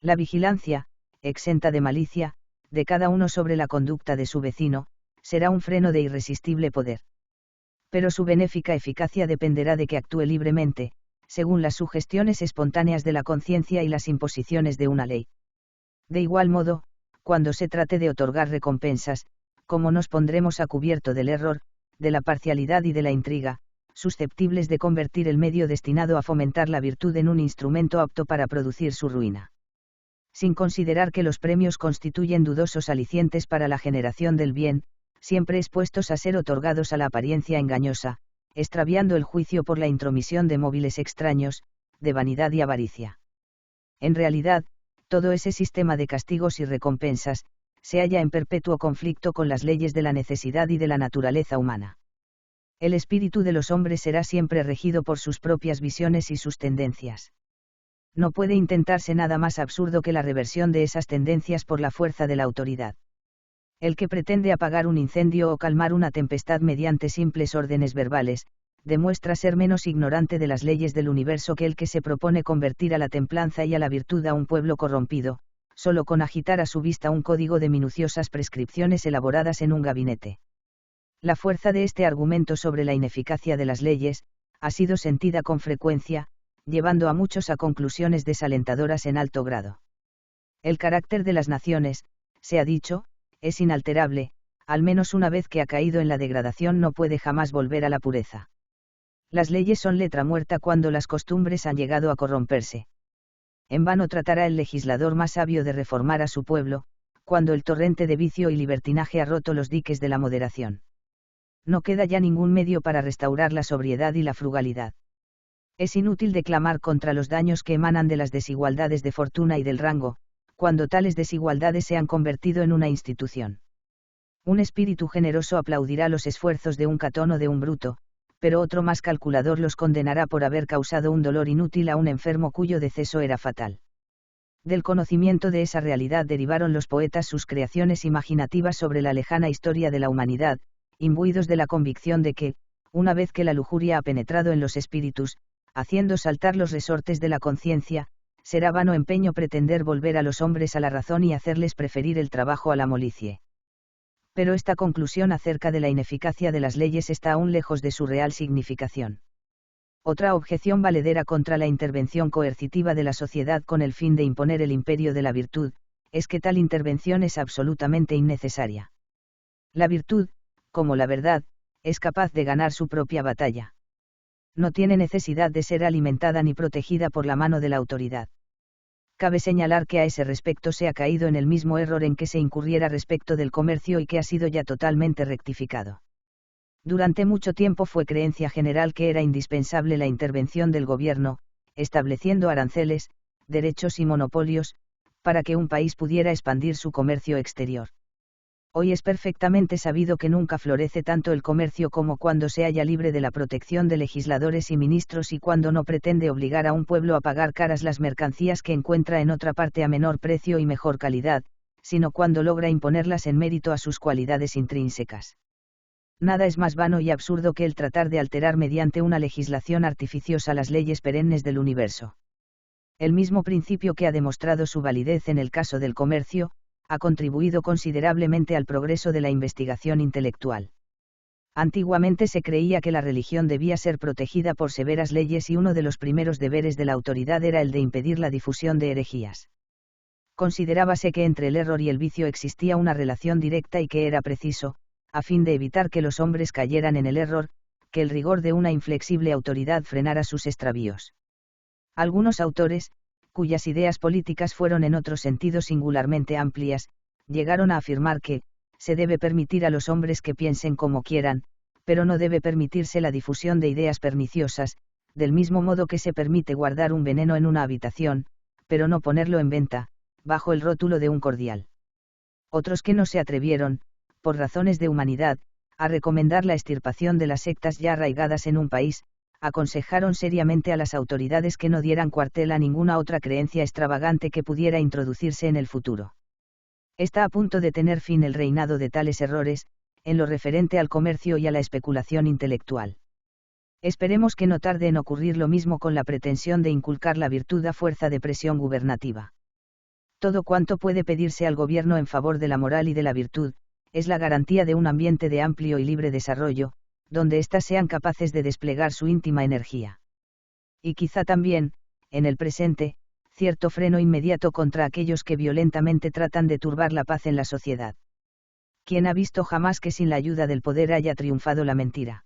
La vigilancia, exenta de malicia, de cada uno sobre la conducta de su vecino, será un freno de irresistible poder. Pero su benéfica eficacia dependerá de que actúe libremente, según las sugestiones espontáneas de la conciencia y las imposiciones de una ley. De igual modo, cuando se trate de otorgar recompensas, ¿cómo nos pondremos a cubierto del error, de la parcialidad y de la intriga, susceptibles de convertir el medio destinado a fomentar la virtud en un instrumento apto para producir su ruina? Sin considerar que los premios constituyen dudosos alicientes para la generación del bien, siempre expuestos a ser otorgados a la apariencia engañosa, extraviando el juicio por la intromisión de móviles extraños, de vanidad y avaricia. En realidad, todo ese sistema de castigos y recompensas, se halla en perpetuo conflicto con las leyes de la necesidad y de la naturaleza humana. El espíritu de los hombres será siempre regido por sus propias visiones y sus tendencias. No puede intentarse nada más absurdo que la reversión de esas tendencias por la fuerza de la autoridad. El que pretende apagar un incendio o calmar una tempestad mediante simples órdenes verbales, demuestra ser menos ignorante de las leyes del universo que el que se propone convertir a la templanza y a la virtud a un pueblo corrompido, solo con agitar a su vista un código de minuciosas prescripciones elaboradas en un gabinete. La fuerza de este argumento sobre la ineficacia de las leyes, ha sido sentida con frecuencia, llevando a muchos a conclusiones desalentadoras en alto grado. El carácter de las naciones, se ha dicho, es inalterable, al menos una vez que ha caído en la degradación no puede jamás volver a la pureza. Las leyes son letra muerta cuando las costumbres han llegado a corromperse. En vano tratará el legislador más sabio de reformar a su pueblo, cuando el torrente de vicio y libertinaje ha roto los diques de la moderación. No queda ya ningún medio para restaurar la sobriedad y la frugalidad. Es inútil declamar contra los daños que emanan de las desigualdades de fortuna y del rango, cuando tales desigualdades se han convertido en una institución. Un espíritu generoso aplaudirá los esfuerzos de un Catón o de un Bruto, pero otro más calculador los condenará por haber causado un dolor inútil a un enfermo cuyo deceso era fatal. Del conocimiento de esa realidad derivaron los poetas sus creaciones imaginativas sobre la lejana historia de la humanidad, imbuidos de la convicción de que, una vez que la lujuria ha penetrado en los espíritus, haciendo saltar los resortes de la conciencia, será vano empeño pretender volver a los hombres a la razón y hacerles preferir el trabajo a la molicie. Pero esta conclusión acerca de la ineficacia de las leyes está aún lejos de su real significación. Otra objeción valedera contra la intervención coercitiva de la sociedad con el fin de imponer el imperio de la virtud, es que tal intervención es absolutamente innecesaria. La virtud, como la verdad, es capaz de ganar su propia batalla. No tiene necesidad de ser alimentada ni protegida por la mano de la autoridad. Cabe señalar que a ese respecto se ha caído en el mismo error en que se incurriera respecto del comercio y que ha sido ya totalmente rectificado. Durante mucho tiempo fue creencia general que era indispensable la intervención del gobierno, estableciendo aranceles, derechos y monopolios, para que un país pudiera expandir su comercio exterior. Hoy es perfectamente sabido que nunca florece tanto el comercio como cuando se halla libre de la protección de legisladores y ministros y cuando no pretende obligar a un pueblo a pagar caras las mercancías que encuentra en otra parte a menor precio y mejor calidad, sino cuando logra imponerlas en mérito a sus cualidades intrínsecas. Nada es más vano y absurdo que el tratar de alterar mediante una legislación artificiosa las leyes perennes del universo. El mismo principio que ha demostrado su validez en el caso del comercio, ha contribuido considerablemente al progreso de la investigación intelectual. Antiguamente se creía que la religión debía ser protegida por severas leyes y uno de los primeros deberes de la autoridad era el de impedir la difusión de herejías. Considerábase que entre el error y el vicio existía una relación directa y que era preciso, a fin de evitar que los hombres cayeran en el error, que el rigor de una inflexible autoridad frenara sus extravíos. Algunos autores, cuyas ideas políticas fueron en otro sentido singularmente amplias, llegaron a afirmar que, se debe permitir a los hombres que piensen como quieran, pero no debe permitirse la difusión de ideas perniciosas, del mismo modo que se permite guardar un veneno en una habitación, pero no ponerlo en venta, bajo el rótulo de un cordial. Otros que no se atrevieron, por razones de humanidad, a recomendar la extirpación de las sectas ya arraigadas en un país, aconsejaron seriamente a las autoridades que no dieran cuartel a ninguna otra creencia extravagante que pudiera introducirse en el futuro. Está a punto de tener fin el reinado de tales errores, en lo referente al comercio y a la especulación intelectual. Esperemos que no tarde en ocurrir lo mismo con la pretensión de inculcar la virtud a fuerza de presión gubernativa. Todo cuanto puede pedirse al gobierno en favor de la moral y de la virtud, es la garantía de un ambiente de amplio y libre desarrollo, donde éstas sean capaces de desplegar su íntima energía. Y quizá también, en el presente, cierto freno inmediato contra aquellos que violentamente tratan de turbar la paz en la sociedad. ¿Quién ha visto jamás que sin la ayuda del poder haya triunfado la mentira?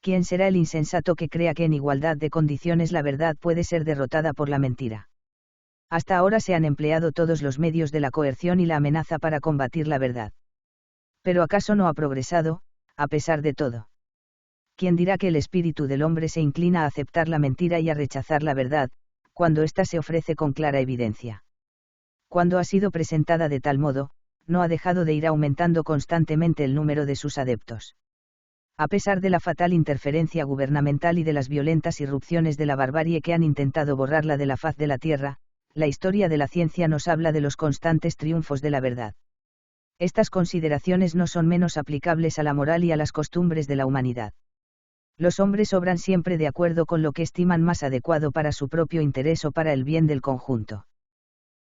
¿Quién será el insensato que crea que en igualdad de condiciones la verdad puede ser derrotada por la mentira? Hasta ahora se han empleado todos los medios de la coerción y la amenaza para combatir la verdad. Pero ¿acaso no ha progresado, a pesar de todo? ¿Quién dirá que el espíritu del hombre se inclina a aceptar la mentira y a rechazar la verdad, cuando ésta se ofrece con clara evidencia? Cuando ha sido presentada de tal modo, no ha dejado de ir aumentando constantemente el número de sus adeptos. A pesar de la fatal interferencia gubernamental y de las violentas irrupciones de la barbarie que han intentado borrarla de la faz de la tierra, la historia de la ciencia nos habla de los constantes triunfos de la verdad. Estas consideraciones no son menos aplicables a la moral y a las costumbres de la humanidad. Los hombres obran siempre de acuerdo con lo que estiman más adecuado para su propio interés o para el bien del conjunto.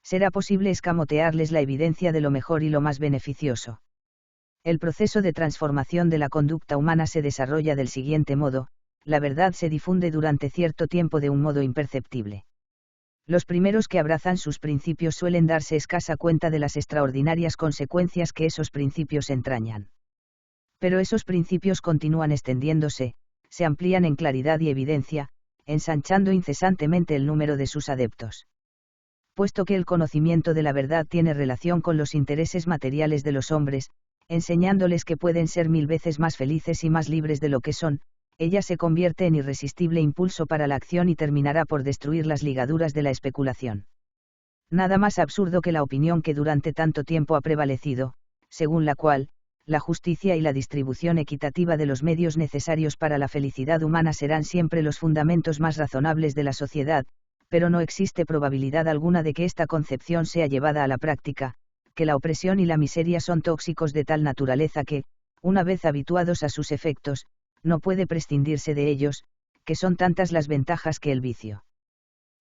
Será posible escamotearles la evidencia de lo mejor y lo más beneficioso. El proceso de transformación de la conducta humana se desarrolla del siguiente modo: la verdad se difunde durante cierto tiempo de un modo imperceptible. Los primeros que abrazan sus principios suelen darse escasa cuenta de las extraordinarias consecuencias que esos principios entrañan. Pero esos principios continúan extendiéndose, se amplían en claridad y evidencia, ensanchando incesantemente el número de sus adeptos. Puesto que el conocimiento de la verdad tiene relación con los intereses materiales de los hombres, enseñándoles que pueden ser 1000 veces más felices y más libres de lo que son, ella se convierte en irresistible impulso para la acción y terminará por destruir las ligaduras de la especulación. Nada más absurdo que la opinión que durante tanto tiempo ha prevalecido, según la cual, la justicia y la distribución equitativa de los medios necesarios para la felicidad humana serán siempre los fundamentos más razonables de la sociedad, pero no existe probabilidad alguna de que esta concepción sea llevada a la práctica, que la opresión y la miseria son tóxicos de tal naturaleza que, una vez habituados a sus efectos, no puede prescindirse de ellos, que son tantas las ventajas que el vicio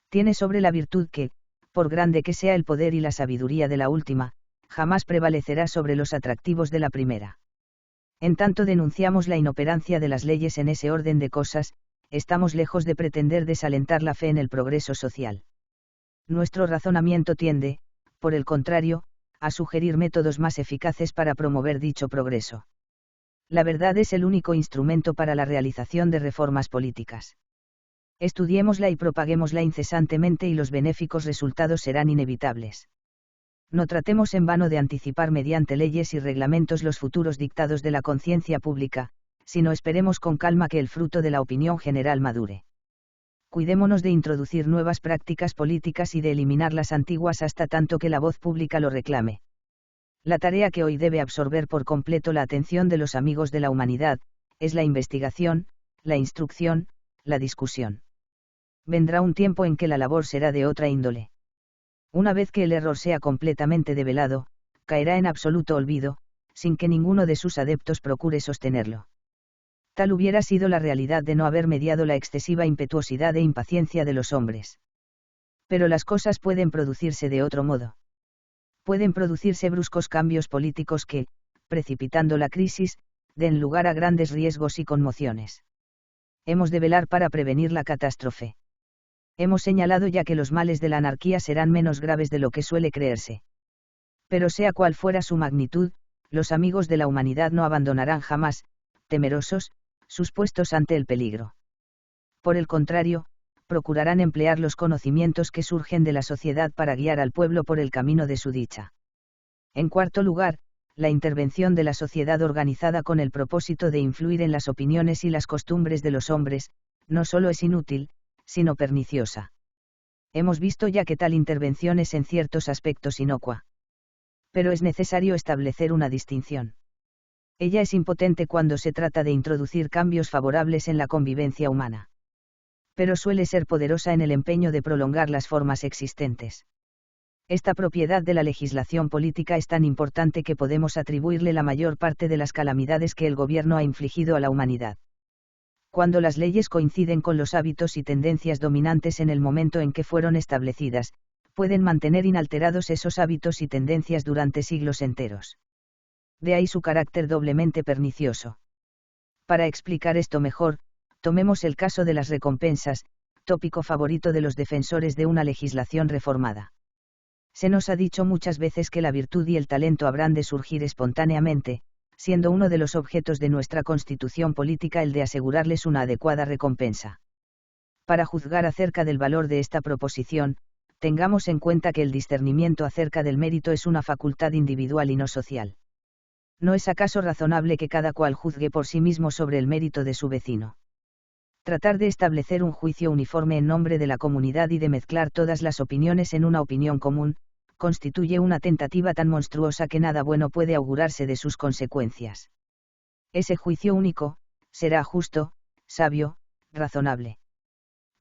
tiene sobre la virtud que, por grande que sea el poder y la sabiduría de la última, jamás prevalecerá sobre los atractivos de la primera. En tanto denunciamos la inoperancia de las leyes en ese orden de cosas, estamos lejos de pretender desalentar la fe en el progreso social. Nuestro razonamiento tiende, por el contrario, a sugerir métodos más eficaces para promover dicho progreso. La verdad es el único instrumento para la realización de reformas políticas. Estudiémosla y propaguémosla incesantemente y los benéficos resultados serán inevitables. No tratemos en vano de anticipar mediante leyes y reglamentos los futuros dictados de la conciencia pública, sino esperemos con calma que el fruto de la opinión general madure. Cuidémonos de introducir nuevas prácticas políticas y de eliminar las antiguas hasta tanto que la voz pública lo reclame. La tarea que hoy debe absorber por completo la atención de los amigos de la humanidad, es la investigación, la instrucción, la discusión. Vendrá un tiempo en que la labor será de otra índole. Una vez que el error sea completamente develado, caerá en absoluto olvido, sin que ninguno de sus adeptos procure sostenerlo. Tal hubiera sido la realidad de no haber mediado la excesiva impetuosidad e impaciencia de los hombres. Pero las cosas pueden producirse de otro modo. Pueden producirse bruscos cambios políticos que, precipitando la crisis, den lugar a grandes riesgos y conmociones. Hemos de velar para prevenir la catástrofe. Hemos señalado ya que los males de la anarquía serán menos graves de lo que suele creerse. Pero sea cual fuera su magnitud, los amigos de la humanidad no abandonarán jamás, temerosos, sus puestos ante el peligro. Por el contrario, procurarán emplear los conocimientos que surgen de la sociedad para guiar al pueblo por el camino de su dicha. En cuarto lugar, la intervención de la sociedad organizada con el propósito de influir en las opiniones y las costumbres de los hombres, no solo es inútil, sino perniciosa. Hemos visto ya que tal intervención es en ciertos aspectos inocua. Pero es necesario establecer una distinción. Ella es impotente cuando se trata de introducir cambios favorables en la convivencia humana. Pero suele ser poderosa en el empeño de prolongar las formas existentes. Esta propiedad de la legislación política es tan importante que podemos atribuirle la mayor parte de las calamidades que el gobierno ha infligido a la humanidad. Cuando las leyes coinciden con los hábitos y tendencias dominantes en el momento en que fueron establecidas, pueden mantener inalterados esos hábitos y tendencias durante siglos enteros. De ahí su carácter doblemente pernicioso. Para explicar esto mejor, tomemos el caso de las recompensas, tópico favorito de los defensores de una legislación reformada. Se nos ha dicho muchas veces que la virtud y el talento habrán de surgir espontáneamente, siendo uno de los objetos de nuestra constitución política el de asegurarles una adecuada recompensa. Para juzgar acerca del valor de esta proposición, Tengamos en cuenta que el discernimiento acerca del mérito es una facultad individual y no social. ¿No es acaso razonable que cada cual juzgue por sí mismo sobre el mérito de su vecino? Tratar de establecer un juicio uniforme en nombre de la comunidad y de mezclar todas las opiniones en una opinión común, constituye una tentativa tan monstruosa que nada bueno puede augurarse de sus consecuencias. Ese juicio único, será justo, sabio, razonable.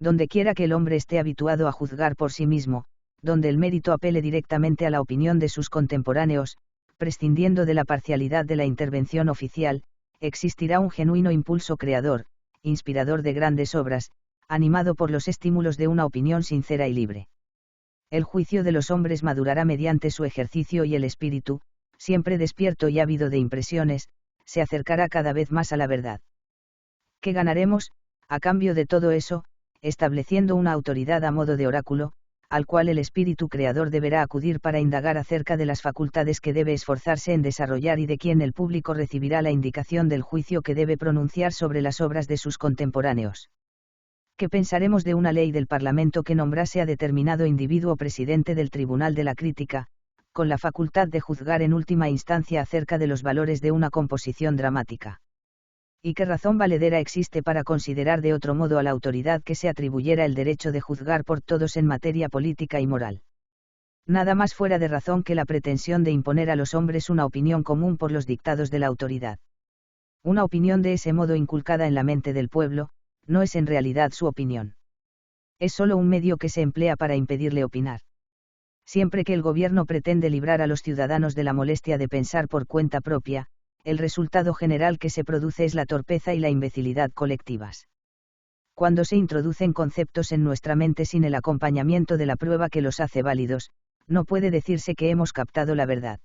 Donde quiera que el hombre esté habituado a juzgar por sí mismo, donde el mérito apele directamente a la opinión de sus contemporáneos, prescindiendo de la parcialidad de la intervención oficial, existirá un genuino impulso creador, inspirador de grandes obras, animado por los estímulos de una opinión sincera y libre. El juicio de los hombres madurará mediante su ejercicio y el espíritu, siempre despierto y ávido de impresiones, se acercará cada vez más a la verdad. ¿Qué ganaremos, a cambio de todo eso, estableciendo una autoridad a modo de oráculo, al cual el espíritu creador deberá acudir para indagar acerca de las facultades que debe esforzarse en desarrollar y de quien el público recibirá la indicación del juicio que debe pronunciar sobre las obras de sus contemporáneos? ¿Qué pensaremos de una ley del Parlamento que nombrase a determinado individuo presidente del Tribunal de la Crítica, con la facultad de juzgar en última instancia acerca de los valores de una composición dramática? ¿Y qué razón valedera existe para considerar de otro modo a la autoridad que se atribuyera el derecho de juzgar por todos en materia política y moral? Nada más fuera de razón que la pretensión de imponer a los hombres una opinión común por los dictados de la autoridad. Una opinión de ese modo inculcada en la mente del pueblo, no es en realidad su opinión. Es solo un medio que se emplea para impedirle opinar. Siempre que el gobierno pretende librar a los ciudadanos de la molestia de pensar por cuenta propia, el resultado general que se produce es la torpeza y la imbecilidad colectivas. Cuando se introducen conceptos en nuestra mente sin el acompañamiento de la prueba que los hace válidos, no puede decirse que hemos captado la verdad.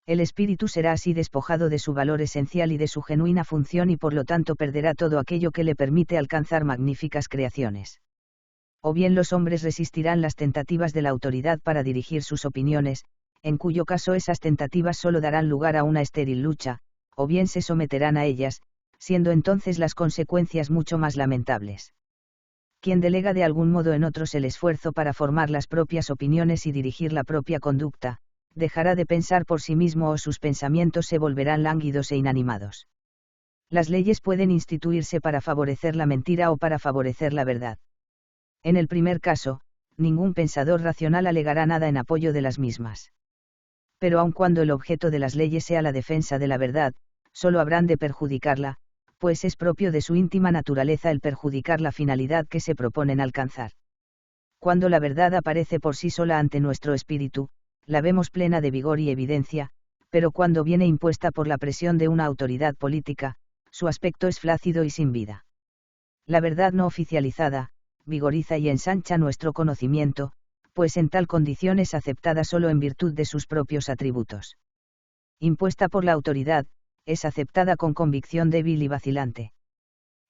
El espíritu será así despojado de su valor esencial y de su genuina función y por lo tanto perderá todo aquello que le permite alcanzar magníficas creaciones. O bien los hombres resistirán las tentativas de la autoridad para dirigir sus opiniones, en cuyo caso esas tentativas solo darán lugar a una estéril lucha, o bien se someterán a ellas, siendo entonces las consecuencias mucho más lamentables. Quien delega de algún modo en otros el esfuerzo para formar las propias opiniones y dirigir la propia conducta, dejará de pensar por sí mismo o sus pensamientos se volverán lánguidos e inanimados. Las leyes pueden instituirse para favorecer la mentira o para favorecer la verdad. En el primer caso, ningún pensador racional alegará nada en apoyo de las mismas. Pero aun cuando el objeto de las leyes sea la defensa de la verdad, solo habrán de perjudicarla, pues es propio de su íntima naturaleza el perjudicar la finalidad que se proponen alcanzar. Cuando la verdad aparece por sí sola ante nuestro espíritu, la vemos plena de vigor y evidencia, pero cuando viene impuesta por la presión de una autoridad política, su aspecto es flácido y sin vida. La verdad no oficializada, vigoriza y ensancha nuestro conocimiento, pues en tal condición es aceptada solo en virtud de sus propios atributos. Impuesta por la autoridad, es aceptada con convicción débil y vacilante.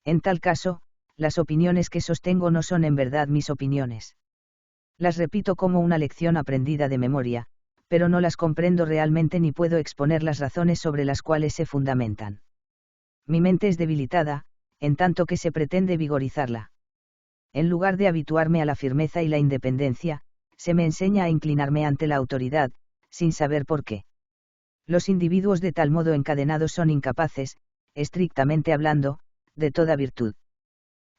En tal caso, las opiniones que sostengo no son en verdad mis opiniones. Las repito como una lección aprendida de memoria, pero no las comprendo realmente ni puedo exponer las razones sobre las cuales se fundamentan. Mi mente es debilitada, en tanto que se pretende vigorizarla. En lugar de habituarme a la firmeza y la independencia, se me enseña a inclinarme ante la autoridad, sin saber por qué. Los individuos de tal modo encadenados son incapaces, estrictamente hablando, de toda virtud.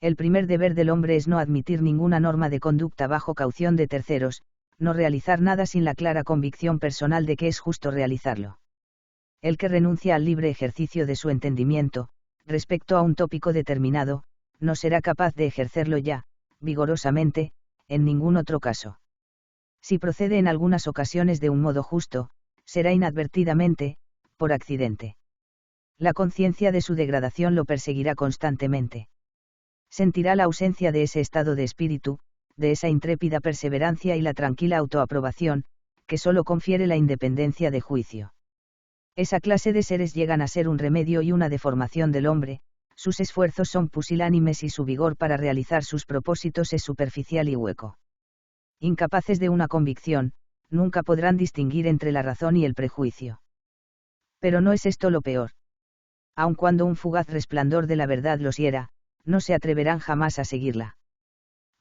El primer deber del hombre es no admitir ninguna norma de conducta bajo caución de terceros, no realizar nada sin la clara convicción personal de que es justo realizarlo. El que renuncia al libre ejercicio de su entendimiento, respecto a un tópico determinado, no será capaz de ejercerlo ya, vigorosamente, en ningún otro caso. Si procede en algunas ocasiones de un modo justo, será inadvertidamente, por accidente. La conciencia de su degradación lo perseguirá constantemente. Sentirá la ausencia de ese estado de espíritu, de esa intrépida perseverancia y la tranquila autoaprobación, que sólo confiere la independencia de juicio. Esa clase de seres llegan a ser un remedio y una deformación del hombre, sus esfuerzos son pusilánimes y su vigor para realizar sus propósitos es superficial y hueco. Incapaces de una convicción, nunca podrán distinguir entre la razón y el prejuicio. Pero no es esto lo peor. Aun cuando un fugaz resplandor de la verdad los hiera, no se atreverán jamás a seguirla.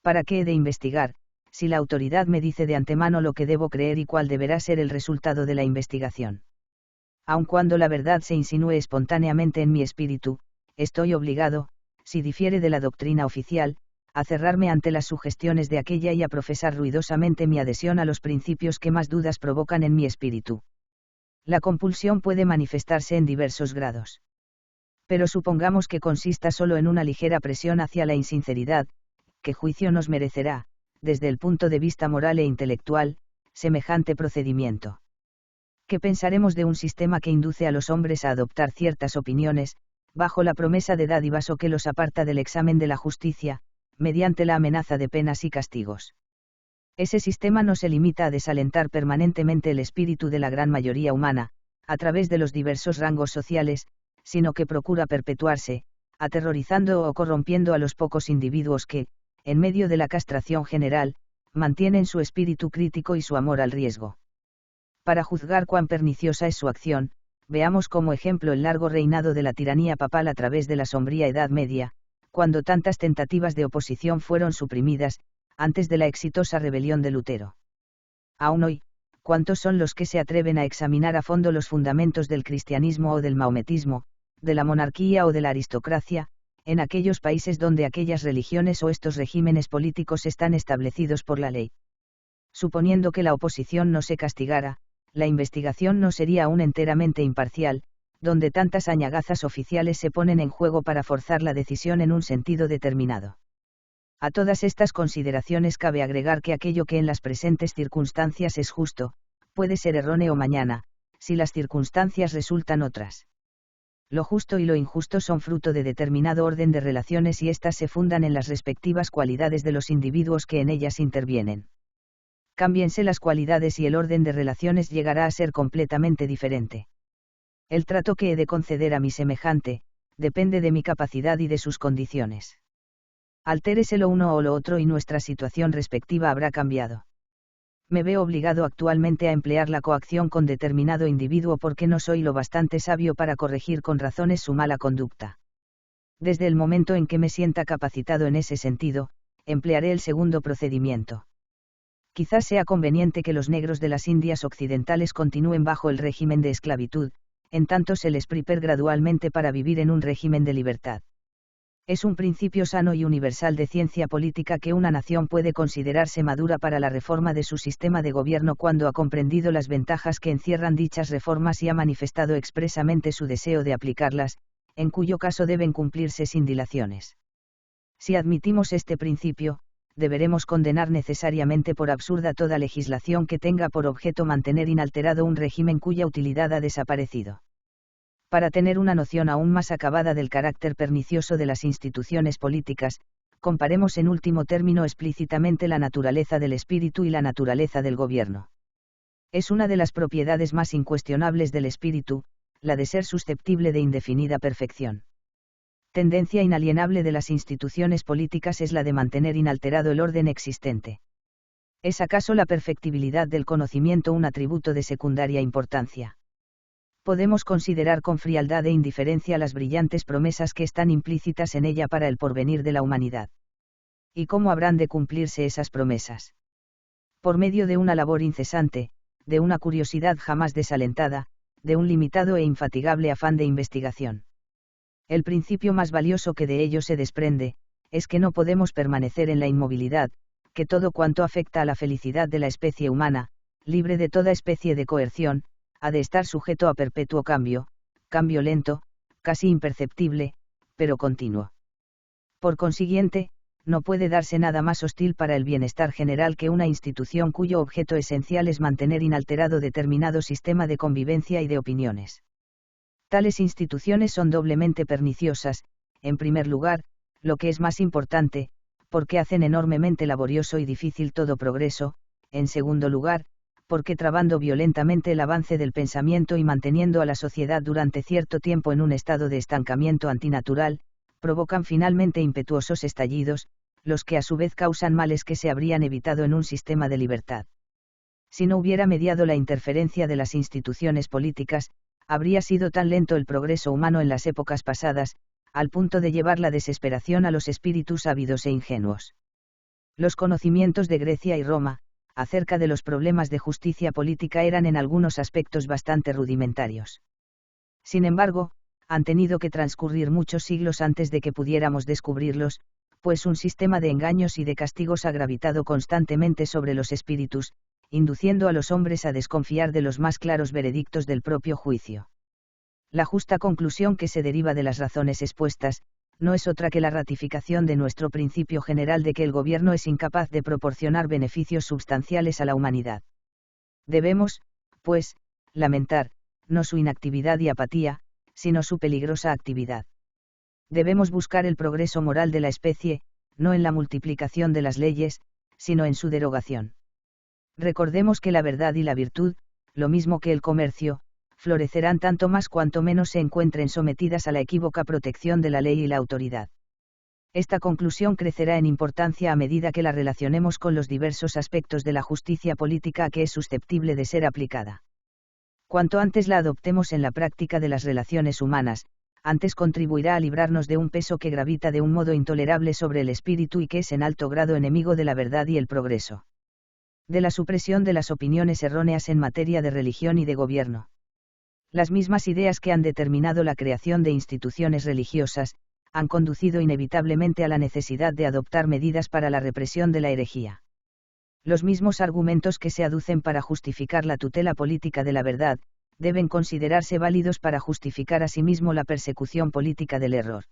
¿Para qué he de investigar, si la autoridad me dice de antemano lo que debo creer y cuál deberá ser el resultado de la investigación. Aun cuando la verdad se insinúe espontáneamente en mi espíritu, estoy obligado, si difiere de la doctrina oficial, a cerrarme ante las sugestiones de aquella y a profesar ruidosamente mi adhesión a los principios que más dudas provocan en mi espíritu. La compulsión puede manifestarse en diversos grados. Pero supongamos que consista solo en una ligera presión hacia la insinceridad, ¿qué juicio nos merecerá, desde el punto de vista moral e intelectual, semejante procedimiento? ¿Qué pensaremos de un sistema que induce a los hombres a adoptar ciertas opiniones, bajo la promesa de dádivas o que los aparta del examen de la justicia, mediante la amenaza de penas y castigos? Ese sistema no se limita a desalentar permanentemente el espíritu de la gran mayoría humana, a través de los diversos rangos sociales, sino que procura perpetuarse, aterrorizando o corrompiendo a los pocos individuos que, en medio de la castración general, mantienen su espíritu crítico y su amor al riesgo. Para juzgar cuán perniciosa es su acción, veamos como ejemplo el largo reinado de la tiranía papal a través de la sombría Edad Media, cuando tantas tentativas de oposición fueron suprimidas, antes de la exitosa rebelión de Lutero. Aún hoy, ¿cuántos son los que se atreven a examinar a fondo los fundamentos del cristianismo o del maometismo, de la monarquía o de la aristocracia, en aquellos países donde aquellas religiones o estos regímenes políticos están establecidos por la ley? Suponiendo que la oposición no se castigara, la investigación no sería aún enteramente imparcial, donde tantas añagazas oficiales se ponen en juego para forzar la decisión en un sentido determinado. A todas estas consideraciones cabe agregar que aquello que en las presentes circunstancias es justo, puede ser erróneo mañana, si las circunstancias resultan otras. Lo justo y lo injusto son fruto de determinado orden de relaciones y éstas se fundan en las respectivas cualidades de los individuos que en ellas intervienen. Cámbiense las cualidades y el orden de relaciones llegará a ser completamente diferente. El trato que he de conceder a mi semejante, depende de mi capacidad y de sus condiciones. Altérese lo uno o lo otro y nuestra situación respectiva habrá cambiado. Me veo obligado actualmente a emplear la coacción con determinado individuo porque no soy lo bastante sabio para corregir con razones su mala conducta. Desde el momento en que me sienta capacitado en ese sentido, emplearé el segundo procedimiento. Quizás sea conveniente que los negros de las Indias Occidentales continúen bajo el régimen de esclavitud, en tanto se les prepare gradualmente para vivir en un régimen de libertad. Es un principio sano y universal de ciencia política que una nación puede considerarse madura para la reforma de su sistema de gobierno cuando ha comprendido las ventajas que encierran dichas reformas y ha manifestado expresamente su deseo de aplicarlas, en cuyo caso deben cumplirse sin dilaciones. Si admitimos este principio, deberemos condenar necesariamente por absurda toda legislación que tenga por objeto mantener inalterado un régimen cuya utilidad ha desaparecido. Para tener una noción aún más acabada del carácter pernicioso de las instituciones políticas, comparemos en último término explícitamente la naturaleza del espíritu y la naturaleza del gobierno. Es una de las propiedades más incuestionables del espíritu, la de ser susceptible de indefinida perfección. Tendencia inalienable de las instituciones políticas es la de mantener inalterado el orden existente. ¿Es acaso la perfectibilidad del conocimiento un atributo de secundaria importancia? Podemos considerar con frialdad e indiferencia las brillantes promesas que están implícitas en ella para el porvenir de la humanidad. ¿Y cómo habrán de cumplirse esas promesas? Por medio de una labor incesante, de una curiosidad jamás desalentada, de un limitado e infatigable afán de investigación. El principio más valioso que de ello se desprende, es que no podemos permanecer en la inmovilidad, que todo cuanto afecta a la felicidad de la especie humana, libre de toda especie de coerción, ha de estar sujeto a perpetuo cambio, cambio lento, casi imperceptible, pero continuo. Por consiguiente, no puede darse nada más hostil para el bienestar general que una institución cuyo objeto esencial es mantener inalterado determinado sistema de convivencia y de opiniones. Tales instituciones son doblemente perniciosas, en primer lugar, lo que es más importante, porque hacen enormemente laborioso y difícil todo progreso, en segundo lugar, porque trabando violentamente el avance del pensamiento y manteniendo a la sociedad durante cierto tiempo en un estado de estancamiento antinatural, provocan finalmente impetuosos estallidos, los que a su vez causan males que se habrían evitado en un sistema de libertad. Si no hubiera mediado la interferencia de las instituciones políticas, habría sido tan lento el progreso humano en las épocas pasadas, al punto de llevar la desesperación a los espíritus ávidos e ingenuos. Los conocimientos de Grecia y Roma, acerca de los problemas de justicia política eran en algunos aspectos bastante rudimentarios. Sin embargo, han tenido que transcurrir muchos siglos antes de que pudiéramos descubrirlos, pues un sistema de engaños y de castigos ha gravitado constantemente sobre los espíritus, induciendo a los hombres a desconfiar de los más claros veredictos del propio juicio. La justa conclusión que se deriva de las razones expuestas, no es otra que la ratificación de nuestro principio general de que el gobierno es incapaz de proporcionar beneficios substanciales a la humanidad. Debemos, pues, lamentar, no su inactividad y apatía, sino su peligrosa actividad. Debemos buscar el progreso moral de la especie, no en la multiplicación de las leyes, sino en su derogación. Recordemos que la verdad y la virtud, lo mismo que el comercio, florecerán tanto más cuanto menos se encuentren sometidas a la equívoca protección de la ley y la autoridad. Esta conclusión crecerá en importancia a medida que la relacionemos con los diversos aspectos de la justicia política a que es susceptible de ser aplicada. Cuanto antes la adoptemos en la práctica de las relaciones humanas, antes contribuirá a librarnos de un peso que gravita de un modo intolerable sobre el espíritu y que es en alto grado enemigo de la verdad y el progreso. De la supresión de las opiniones erróneas en materia de religión y de gobierno. Las mismas ideas que han determinado la creación de instituciones religiosas, han conducido inevitablemente a la necesidad de adoptar medidas para la represión de la herejía. Los mismos argumentos que se aducen para justificar la tutela política de la verdad, deben considerarse válidos para justificar asimismo la persecución política del error.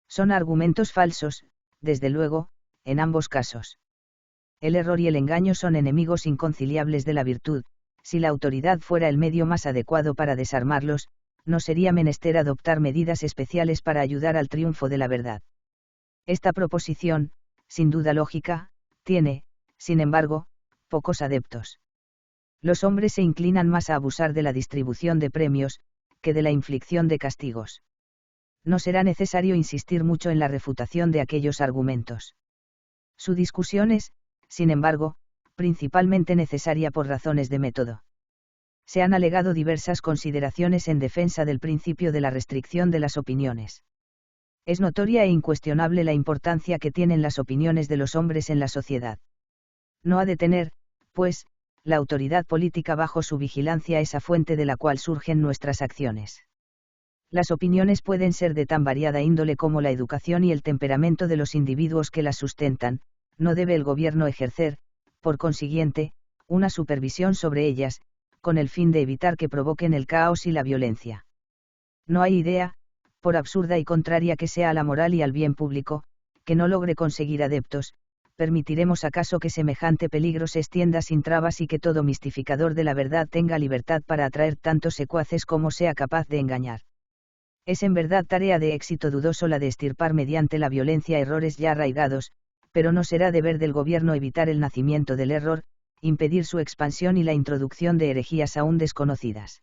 Son argumentos falsos, desde luego, en ambos casos. El error y el engaño son enemigos inconciliables de la virtud. Si la autoridad fuera el medio más adecuado para desarmarlos, no sería menester adoptar medidas especiales para ayudar al triunfo de la verdad. Esta proposición, sin duda lógica, tiene, sin embargo, pocos adeptos. Los hombres se inclinan más a abusar de la distribución de premios, que de la inflicción de castigos. No será necesario insistir mucho en la refutación de aquellos argumentos. Su discusión es, sin embargo, principalmente necesaria por razones de método. Se han alegado diversas consideraciones en defensa del principio de la restricción de las opiniones. Es notoria e incuestionable la importancia que tienen las opiniones de los hombres en la sociedad. No ha de tener, pues, la autoridad política bajo su vigilancia esa fuente de la cual surgen nuestras acciones. Las opiniones pueden ser de tan variada índole como la educación y el temperamento de los individuos que las sustentan, no debe el gobierno ejercer, por consiguiente, una supervisión sobre ellas, con el fin de evitar que provoquen el caos y la violencia. No hay idea, por absurda y contraria que sea a la moral y al bien público, que no logre conseguir adeptos. ¿Permitiremos acaso que semejante peligro se extienda sin trabas y que todo mistificador de la verdad tenga libertad para atraer tantos secuaces como sea capaz de engañar? Es en verdad tarea de éxito dudoso la de extirpar mediante la violencia errores ya arraigados, pero no será deber del gobierno evitar el nacimiento del error, impedir su expansión y la introducción de herejías aún desconocidas.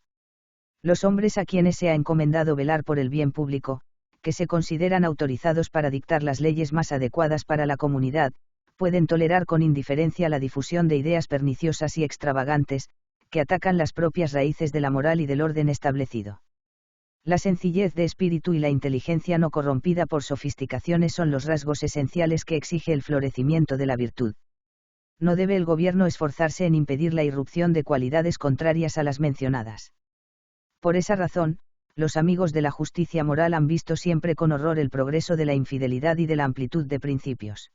Los hombres a quienes se ha encomendado velar por el bien público, que se consideran autorizados para dictar las leyes más adecuadas para la comunidad, pueden tolerar con indiferencia la difusión de ideas perniciosas y extravagantes, que atacan las propias raíces de la moral y del orden establecido. La sencillez de espíritu y la inteligencia no corrompida por sofisticaciones son los rasgos esenciales que exige el florecimiento de la virtud. No debe el gobierno esforzarse en impedir la irrupción de cualidades contrarias a las mencionadas. Por esa razón, los amigos de la justicia moral han visto siempre con horror el progreso de la infidelidad y de la amplitud de principios.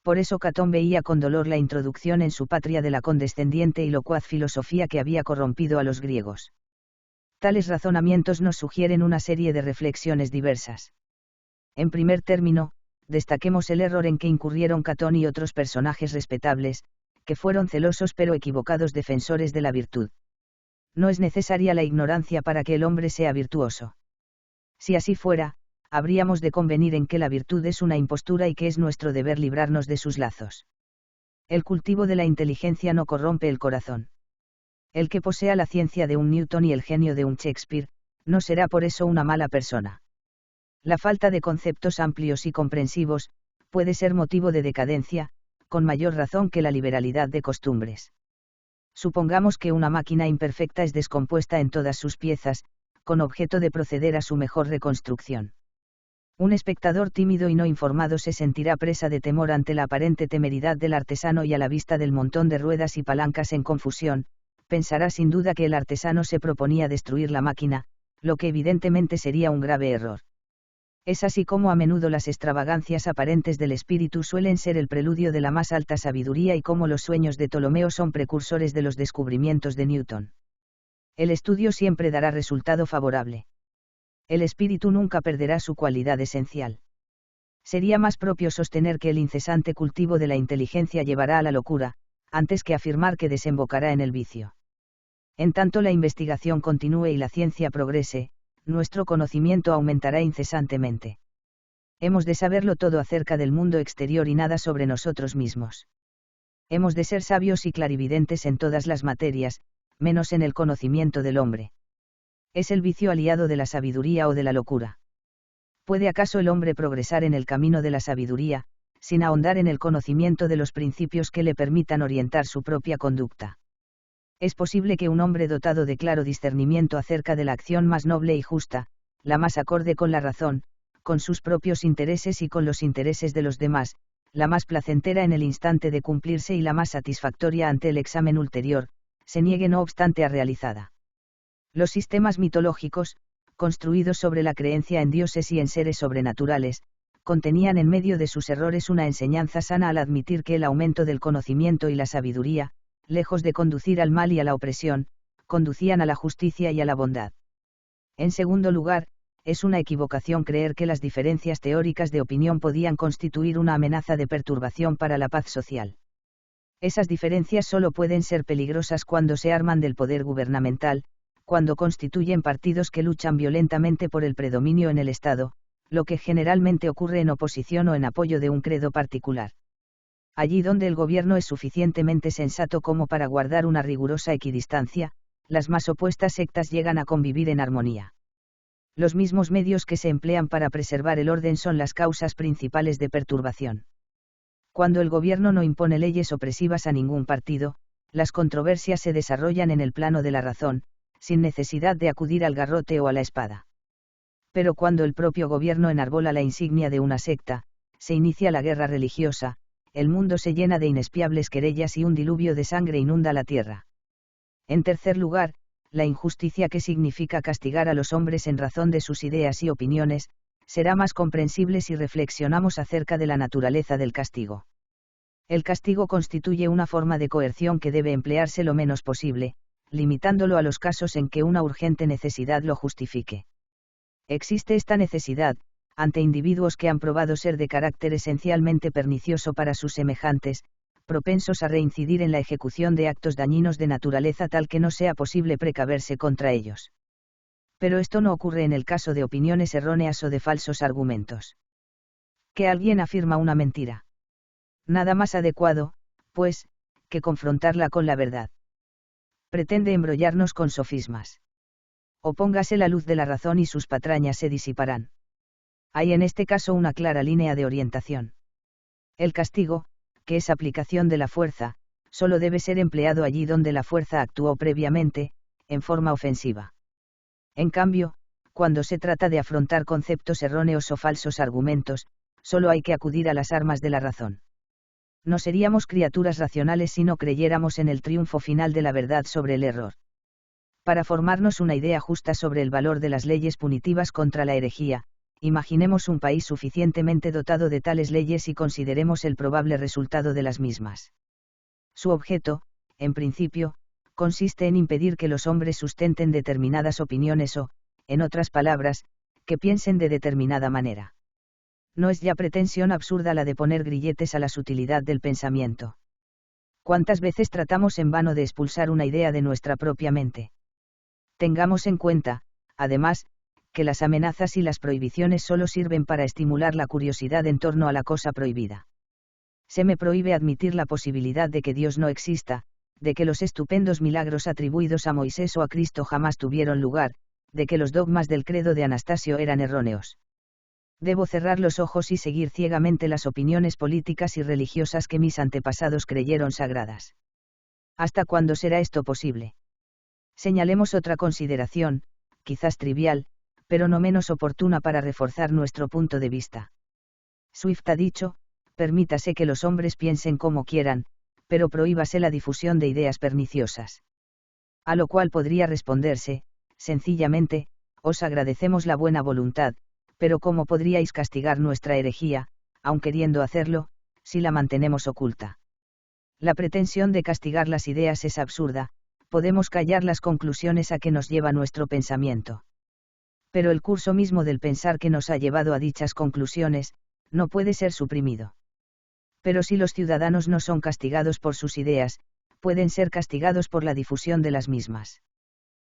Por eso Catón veía con dolor la introducción en su patria de la condescendiente y locuaz filosofía que había corrompido a los griegos. Tales razonamientos nos sugieren una serie de reflexiones diversas. En primer término, destaquemos el error en que incurrieron Catón y otros personajes respetables, que fueron celosos pero equivocados defensores de la virtud. No es necesaria la ignorancia para que el hombre sea virtuoso. Si así fuera, habríamos de convenir en que la virtud es una impostura y que es nuestro deber librarnos de sus lazos. El cultivo de la inteligencia no corrompe el corazón. El que posea la ciencia de un Newton y el genio de un Shakespeare, no será por eso una mala persona. La falta de conceptos amplios y comprensivos, puede ser motivo de decadencia, con mayor razón que la liberalidad de costumbres. Supongamos que una máquina imperfecta es descompuesta en todas sus piezas, con objeto de proceder a su mejor reconstrucción. Un espectador tímido y no informado se sentirá presa de temor ante la aparente temeridad del artesano y a la vista del montón de ruedas y palancas en confusión, pensará sin duda que el artesano se proponía destruir la máquina, lo que evidentemente sería un grave error. Es así como a menudo las extravagancias aparentes del espíritu suelen ser el preludio de la más alta sabiduría y como los sueños de Ptolomeo son precursores de los descubrimientos de Newton. El estudio siempre dará resultado favorable. El espíritu nunca perderá su cualidad esencial. Sería más propio sostener que el incesante cultivo de la inteligencia llevará a la locura, antes que afirmar que desembocará en el vicio. En tanto la investigación continúe y la ciencia progrese, nuestro conocimiento aumentará incesantemente. Hemos de saberlo todo acerca del mundo exterior y nada sobre nosotros mismos. Hemos de ser sabios y clarividentes en todas las materias, menos en el conocimiento del hombre. ¿Es el vicio aliado de la sabiduría o de la locura? ¿Puede acaso el hombre progresar en el camino de la sabiduría, sin ahondar en el conocimiento de los principios que le permitan orientar su propia conducta? Es posible que un hombre dotado de claro discernimiento acerca de la acción más noble y justa, la más acorde con la razón, con sus propios intereses y con los intereses de los demás, la más placentera en el instante de cumplirse y la más satisfactoria ante el examen ulterior, se niegue no obstante a realizada. Los sistemas mitológicos, construidos sobre la creencia en dioses y en seres sobrenaturales, contenían en medio de sus errores una enseñanza sana al admitir que el aumento del conocimiento y la sabiduría, lejos de conducir al mal y a la opresión, conducían a la justicia y a la bondad. En segundo lugar, es una equivocación creer que las diferencias teóricas de opinión podían constituir una amenaza de perturbación para la paz social. Esas diferencias solo pueden ser peligrosas cuando se arman del poder gubernamental, cuando constituyen partidos que luchan violentamente por el predominio en el Estado, lo que generalmente ocurre en oposición o en apoyo de un credo particular. Allí donde el gobierno es suficientemente sensato como para guardar una rigurosa equidistancia, las más opuestas sectas llegan a convivir en armonía. Los mismos medios que se emplean para preservar el orden son las causas principales de perturbación. Cuando el gobierno no impone leyes opresivas a ningún partido, las controversias se desarrollan en el plano de la razón, sin necesidad de acudir al garrote o a la espada. Pero cuando el propio gobierno enarbola la insignia de una secta, se inicia la guerra religiosa, el mundo se llena de inexpiables querellas y un diluvio de sangre inunda la tierra. En tercer lugar, la injusticia que significa castigar a los hombres en razón de sus ideas y opiniones, será más comprensible si reflexionamos acerca de la naturaleza del castigo. El castigo constituye una forma de coerción que debe emplearse lo menos posible, limitándolo a los casos en que una urgente necesidad lo justifique. Existe esta necesidad, ante individuos que han probado ser de carácter esencialmente pernicioso para sus semejantes, propensos a reincidir en la ejecución de actos dañinos de naturaleza tal que no sea posible precaverse contra ellos. Pero esto no ocurre en el caso de opiniones erróneas o de falsos argumentos. Que alguien afirma una mentira. Nada más adecuado, pues, que confrontarla con la verdad. Pretende embrollarnos con sofismas. Opóngase la luz de la razón y sus patrañas se disiparán. Hay en este caso una clara línea de orientación. El castigo, que es aplicación de la fuerza, solo debe ser empleado allí donde la fuerza actuó previamente, en forma ofensiva. En cambio, cuando se trata de afrontar conceptos erróneos o falsos argumentos, solo hay que acudir a las armas de la razón. No seríamos criaturas racionales si no creyéramos en el triunfo final de la verdad sobre el error. Para formarnos una idea justa sobre el valor de las leyes punitivas contra la herejía, imaginemos un país suficientemente dotado de tales leyes y consideremos el probable resultado de las mismas. Su objeto, en principio, consiste en impedir que los hombres sustenten determinadas opiniones o, en otras palabras, que piensen de determinada manera. No es ya pretensión absurda la de poner grilletes a la sutilidad del pensamiento. ¿Cuántas veces tratamos en vano de expulsar una idea de nuestra propia mente? Tengamos en cuenta, además, que las amenazas y las prohibiciones solo sirven para estimular la curiosidad en torno a la cosa prohibida. Se me prohíbe admitir la posibilidad de que Dios no exista, de que los estupendos milagros atribuidos a Moisés o a Cristo jamás tuvieron lugar, de que los dogmas del credo de Anastasio eran erróneos. Debo cerrar los ojos y seguir ciegamente las opiniones políticas y religiosas que mis antepasados creyeron sagradas. ¿Hasta cuándo será esto posible? Señalemos otra consideración, quizás trivial, pero no menos oportuna para reforzar nuestro punto de vista. Swift ha dicho, permítase que los hombres piensen como quieran, pero prohíbase la difusión de ideas perniciosas. A lo cual podría responderse, sencillamente, os agradecemos la buena voluntad, pero ¿cómo podríais castigar nuestra herejía, aun queriendo hacerlo, si la mantenemos oculta? La pretensión de castigar las ideas es absurda, podemos callar las conclusiones a que nos lleva nuestro pensamiento. Pero el curso mismo del pensar que nos ha llevado a dichas conclusiones, no puede ser suprimido. Pero si los ciudadanos no son castigados por sus ideas, pueden ser castigados por la difusión de las mismas.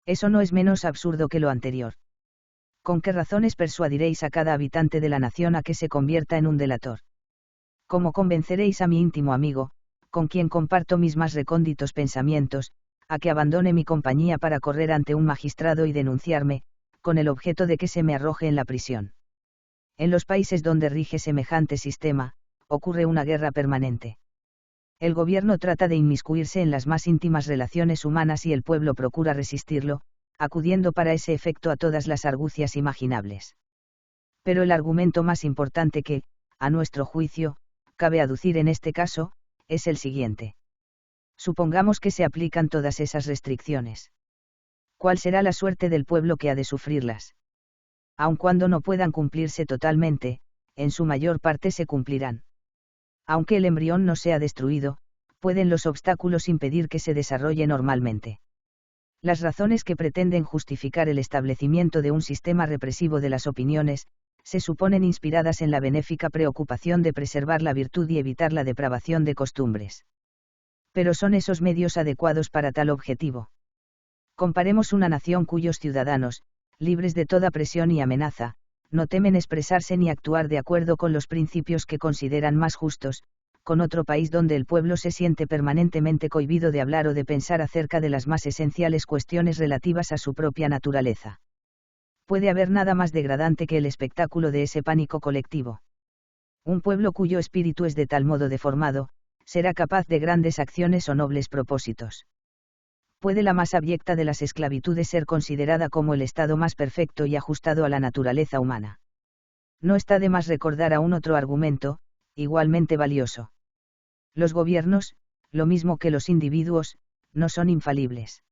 Eso no es menos absurdo que lo anterior. ¿Con qué razones persuadiréis a cada habitante de la nación a que se convierta en un delator? ¿Cómo convenceréis a mi íntimo amigo, con quien comparto mis más recónditos pensamientos, a que abandone mi compañía para correr ante un magistrado y denunciarme, con el objeto de que se me arroje en la prisión? En los países donde rige semejante sistema, ocurre una guerra permanente. El gobierno trata de inmiscuirse en las más íntimas relaciones humanas y el pueblo procura resistirlo, acudiendo para ese efecto a todas las argucias imaginables. Pero el argumento más importante que, a nuestro juicio, cabe aducir en este caso, es el siguiente. Supongamos que se aplican todas esas restricciones. ¿Cuál será la suerte del pueblo que ha de sufrirlas? Aun cuando no puedan cumplirse totalmente, en su mayor parte se cumplirán. Aunque el embrión no sea destruido, pueden los obstáculos impedir que se desarrolle normalmente. Las razones que pretenden justificar el establecimiento de un sistema represivo de las opiniones, se suponen inspiradas en la benéfica preocupación de preservar la virtud y evitar la depravación de costumbres. Pero ¿son esos medios adecuados para tal objetivo? Comparemos una nación cuyos ciudadanos, libres de toda presión y amenaza, no temen expresarse ni actuar de acuerdo con los principios que consideran más justos, con otro país donde el pueblo se siente permanentemente cohibido de hablar o de pensar acerca de las más esenciales cuestiones relativas a su propia naturaleza. ¿Puede haber nada más degradante que el espectáculo de ese pánico colectivo? Un pueblo cuyo espíritu es de tal modo deformado, será capaz de grandes acciones o nobles propósitos. ¿Puede la más abyecta de las esclavitudes ser considerada como el estado más perfecto y ajustado a la naturaleza humana? No está de más recordar aún otro argumento, igualmente valioso. Los gobiernos, lo mismo que los individuos, no son infalibles.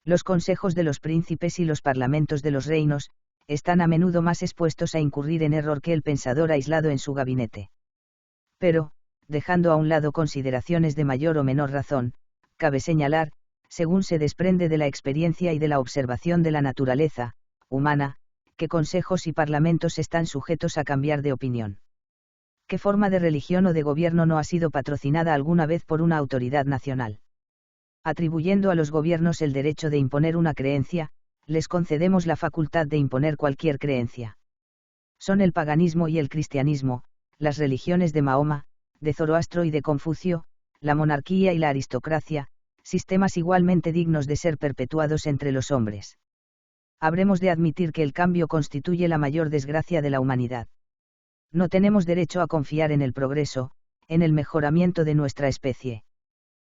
Los consejos de los príncipes y los parlamentos de los reinos, están a menudo más expuestos a incurrir en error que el pensador aislado en su gabinete. Pero, dejando a un lado consideraciones de mayor o menor razón, cabe señalar, según se desprende de la experiencia y de la observación de la naturaleza humana, que consejos y parlamentos están sujetos a cambiar de opinión. ¿Qué forma de religión o de gobierno no ha sido patrocinada alguna vez por una autoridad nacional? Atribuyendo a los gobiernos el derecho de imponer una creencia, les concedemos la facultad de imponer cualquier creencia. Son el paganismo y el cristianismo, las religiones de Mahoma, de Zoroastro y de Confucio, la monarquía y la aristocracia, sistemas igualmente dignos de ser perpetuados entre los hombres. Habremos de admitir que el cambio constituye la mayor desgracia de la humanidad. No tenemos derecho a confiar en el progreso, en el mejoramiento de nuestra especie.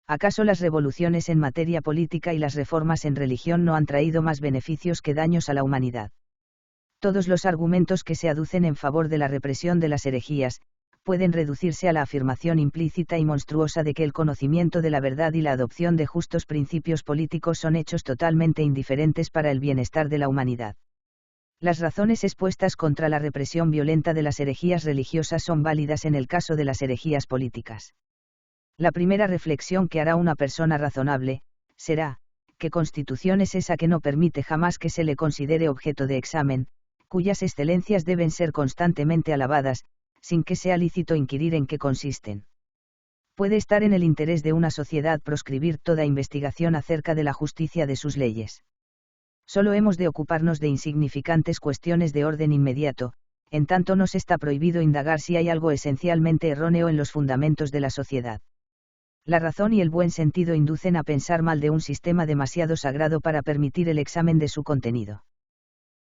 ¿Acaso las revoluciones en materia política y las reformas en religión no han traído más beneficios que daños a la humanidad? Todos los argumentos que se aducen en favor de la represión de las herejías, pueden reducirse a la afirmación implícita y monstruosa de que el conocimiento de la verdad y la adopción de justos principios políticos son hechos totalmente indiferentes para el bienestar de la humanidad. Las razones expuestas contra la represión violenta de las herejías religiosas son válidas en el caso de las herejías políticas. La primera reflexión que hará una persona razonable, será, ¿qué constitución es esa que no permite jamás que se le considere objeto de examen, cuyas excelencias deben ser constantemente alabadas, sin que sea lícito inquirir en qué consisten? Puede estar en el interés de una sociedad proscribir toda investigación acerca de la justicia de sus leyes. Solo hemos de ocuparnos de insignificantes cuestiones de orden inmediato, en tanto nos está prohibido indagar si hay algo esencialmente erróneo en los fundamentos de la sociedad. La razón y el buen sentido inducen a pensar mal de un sistema demasiado sagrado para permitir el examen de su contenido.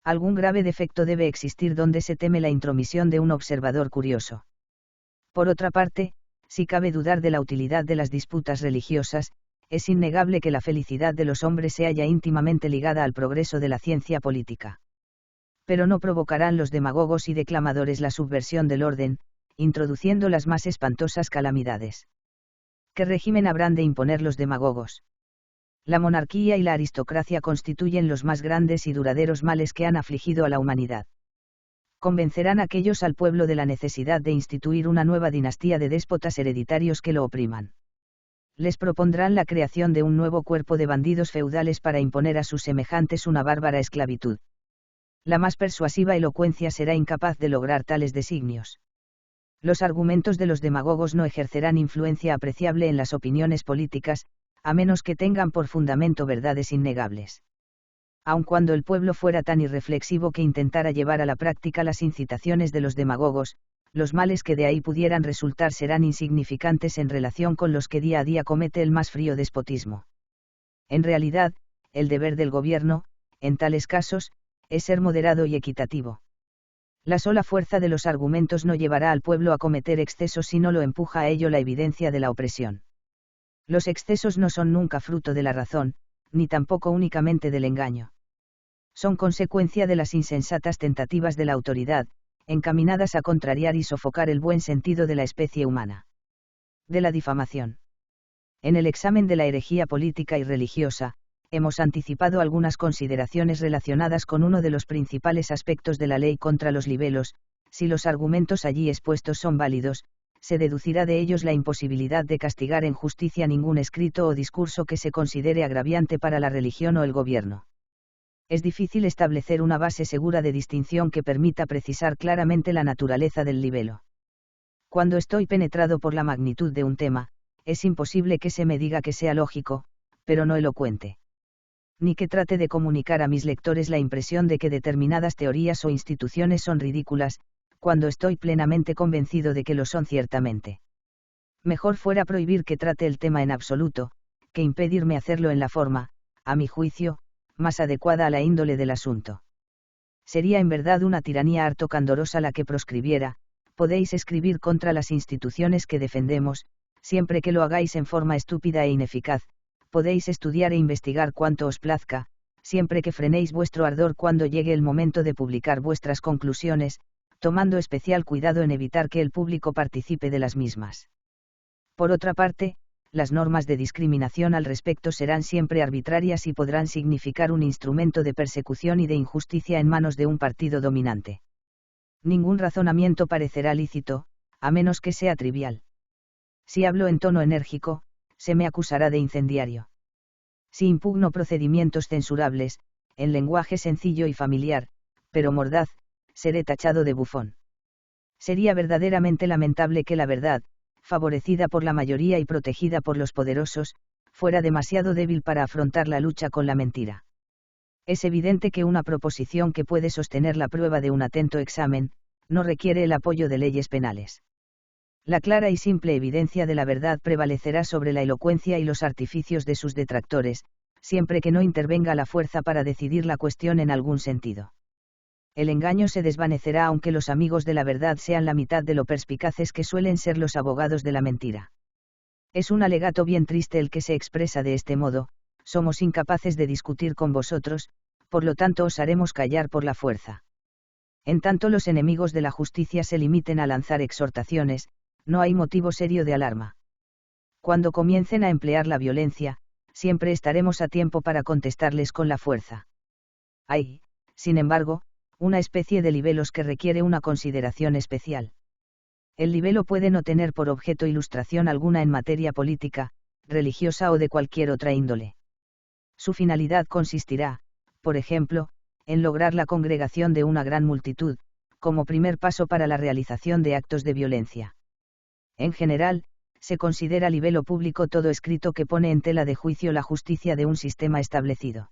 Algún grave defecto debe existir donde se teme la intromisión de un observador curioso. Por otra parte, si cabe dudar de la utilidad de las disputas religiosas, es innegable que la felicidad de los hombres se halla íntimamente ligada al progreso de la ciencia política. Pero no provocarán los demagogos y declamadores la subversión del orden, introduciendo las más espantosas calamidades. ¿Qué régimen habrán de imponer los demagogos? La monarquía y la aristocracia constituyen los más grandes y duraderos males que han afligido a la humanidad. Convencerán aquellos al pueblo de la necesidad de instituir una nueva dinastía de déspotas hereditarios que lo opriman. Les propondrán la creación de un nuevo cuerpo de bandidos feudales para imponer a sus semejantes una bárbara esclavitud. La más persuasiva elocuencia será incapaz de lograr tales designios. Los argumentos de los demagogos no ejercerán influencia apreciable en las opiniones políticas, a menos que tengan por fundamento verdades innegables. Aun cuando el pueblo fuera tan irreflexivo que intentara llevar a la práctica las incitaciones de los demagogos, los males que de ahí pudieran resultar serán insignificantes en relación con los que día a día comete el más frío despotismo. En realidad, el deber del gobierno, en tales casos, es ser moderado y equitativo. La sola fuerza de los argumentos no llevará al pueblo a cometer excesos si no lo empuja a ello la evidencia de la opresión. Los excesos no son nunca fruto de la razón, ni tampoco únicamente del engaño. Son consecuencia de las insensatas tentativas de la autoridad, encaminadas a contrariar y sofocar el buen sentido de la especie humana. De la difamación. En el examen de la herejía política y religiosa, hemos anticipado algunas consideraciones relacionadas con uno de los principales aspectos de la ley contra los libelos. Si los argumentos allí expuestos son válidos, se deducirá de ellos la imposibilidad de castigar en justicia ningún escrito o discurso que se considere agraviante para la religión o el gobierno. Es difícil establecer una base segura de distinción que permita precisar claramente la naturaleza del libelo. Cuando estoy penetrado por la magnitud de un tema, es imposible que se me diga que sea lógico, pero no elocuente. Ni que trate de comunicar a mis lectores la impresión de que determinadas teorías o instituciones son ridículas, cuando estoy plenamente convencido de que lo son ciertamente. Mejor fuera prohibir que trate el tema en absoluto, que impedirme hacerlo en la forma, a mi juicio, más adecuada a la índole del asunto. Sería en verdad una tiranía harto candorosa la que proscribiera: podéis escribir contra las instituciones que defendemos, siempre que lo hagáis en forma estúpida e ineficaz; podéis estudiar e investigar cuanto os plazca, siempre que frenéis vuestro ardor cuando llegue el momento de publicar vuestras conclusiones, tomando especial cuidado en evitar que el público participe de las mismas. Por otra parte, las normas de discriminación al respecto serán siempre arbitrarias y podrán significar un instrumento de persecución y de injusticia en manos de un partido dominante. Ningún razonamiento parecerá lícito, a menos que sea trivial. Si hablo en tono enérgico, se me acusará de incendiario. Si impugno procedimientos censurables, en lenguaje sencillo y familiar, pero mordaz, seré tachado de bufón. Sería verdaderamente lamentable que la verdad, favorecida por la mayoría y protegida por los poderosos, fuera demasiado débil para afrontar la lucha con la mentira. Es evidente que una proposición que puede sostener la prueba de un atento examen, no requiere el apoyo de leyes penales. La clara y simple evidencia de la verdad prevalecerá sobre la elocuencia y los artificios de sus detractores, siempre que no intervenga la fuerza para decidir la cuestión en algún sentido. El engaño se desvanecerá aunque los amigos de la verdad sean la mitad de lo perspicaces que suelen ser los abogados de la mentira. Es un alegato bien triste el que se expresa de este modo: somos incapaces de discutir con vosotros, por lo tanto os haremos callar por la fuerza. En tanto los enemigos de la justicia se limiten a lanzar exhortaciones, no hay motivo serio de alarma. Cuando comiencen a emplear la violencia, siempre estaremos a tiempo para contestarles con la fuerza. Hay, sin embargo, una especie de libelos que requiere una consideración especial. El libelo puede no tener por objeto ilustración alguna en materia política, religiosa o de cualquier otra índole. Su finalidad consistirá, por ejemplo, en lograr la congregación de una gran multitud, como primer paso para la realización de actos de violencia. En general, se considera libelo público todo escrito que pone en tela de juicio la justicia de un sistema establecido.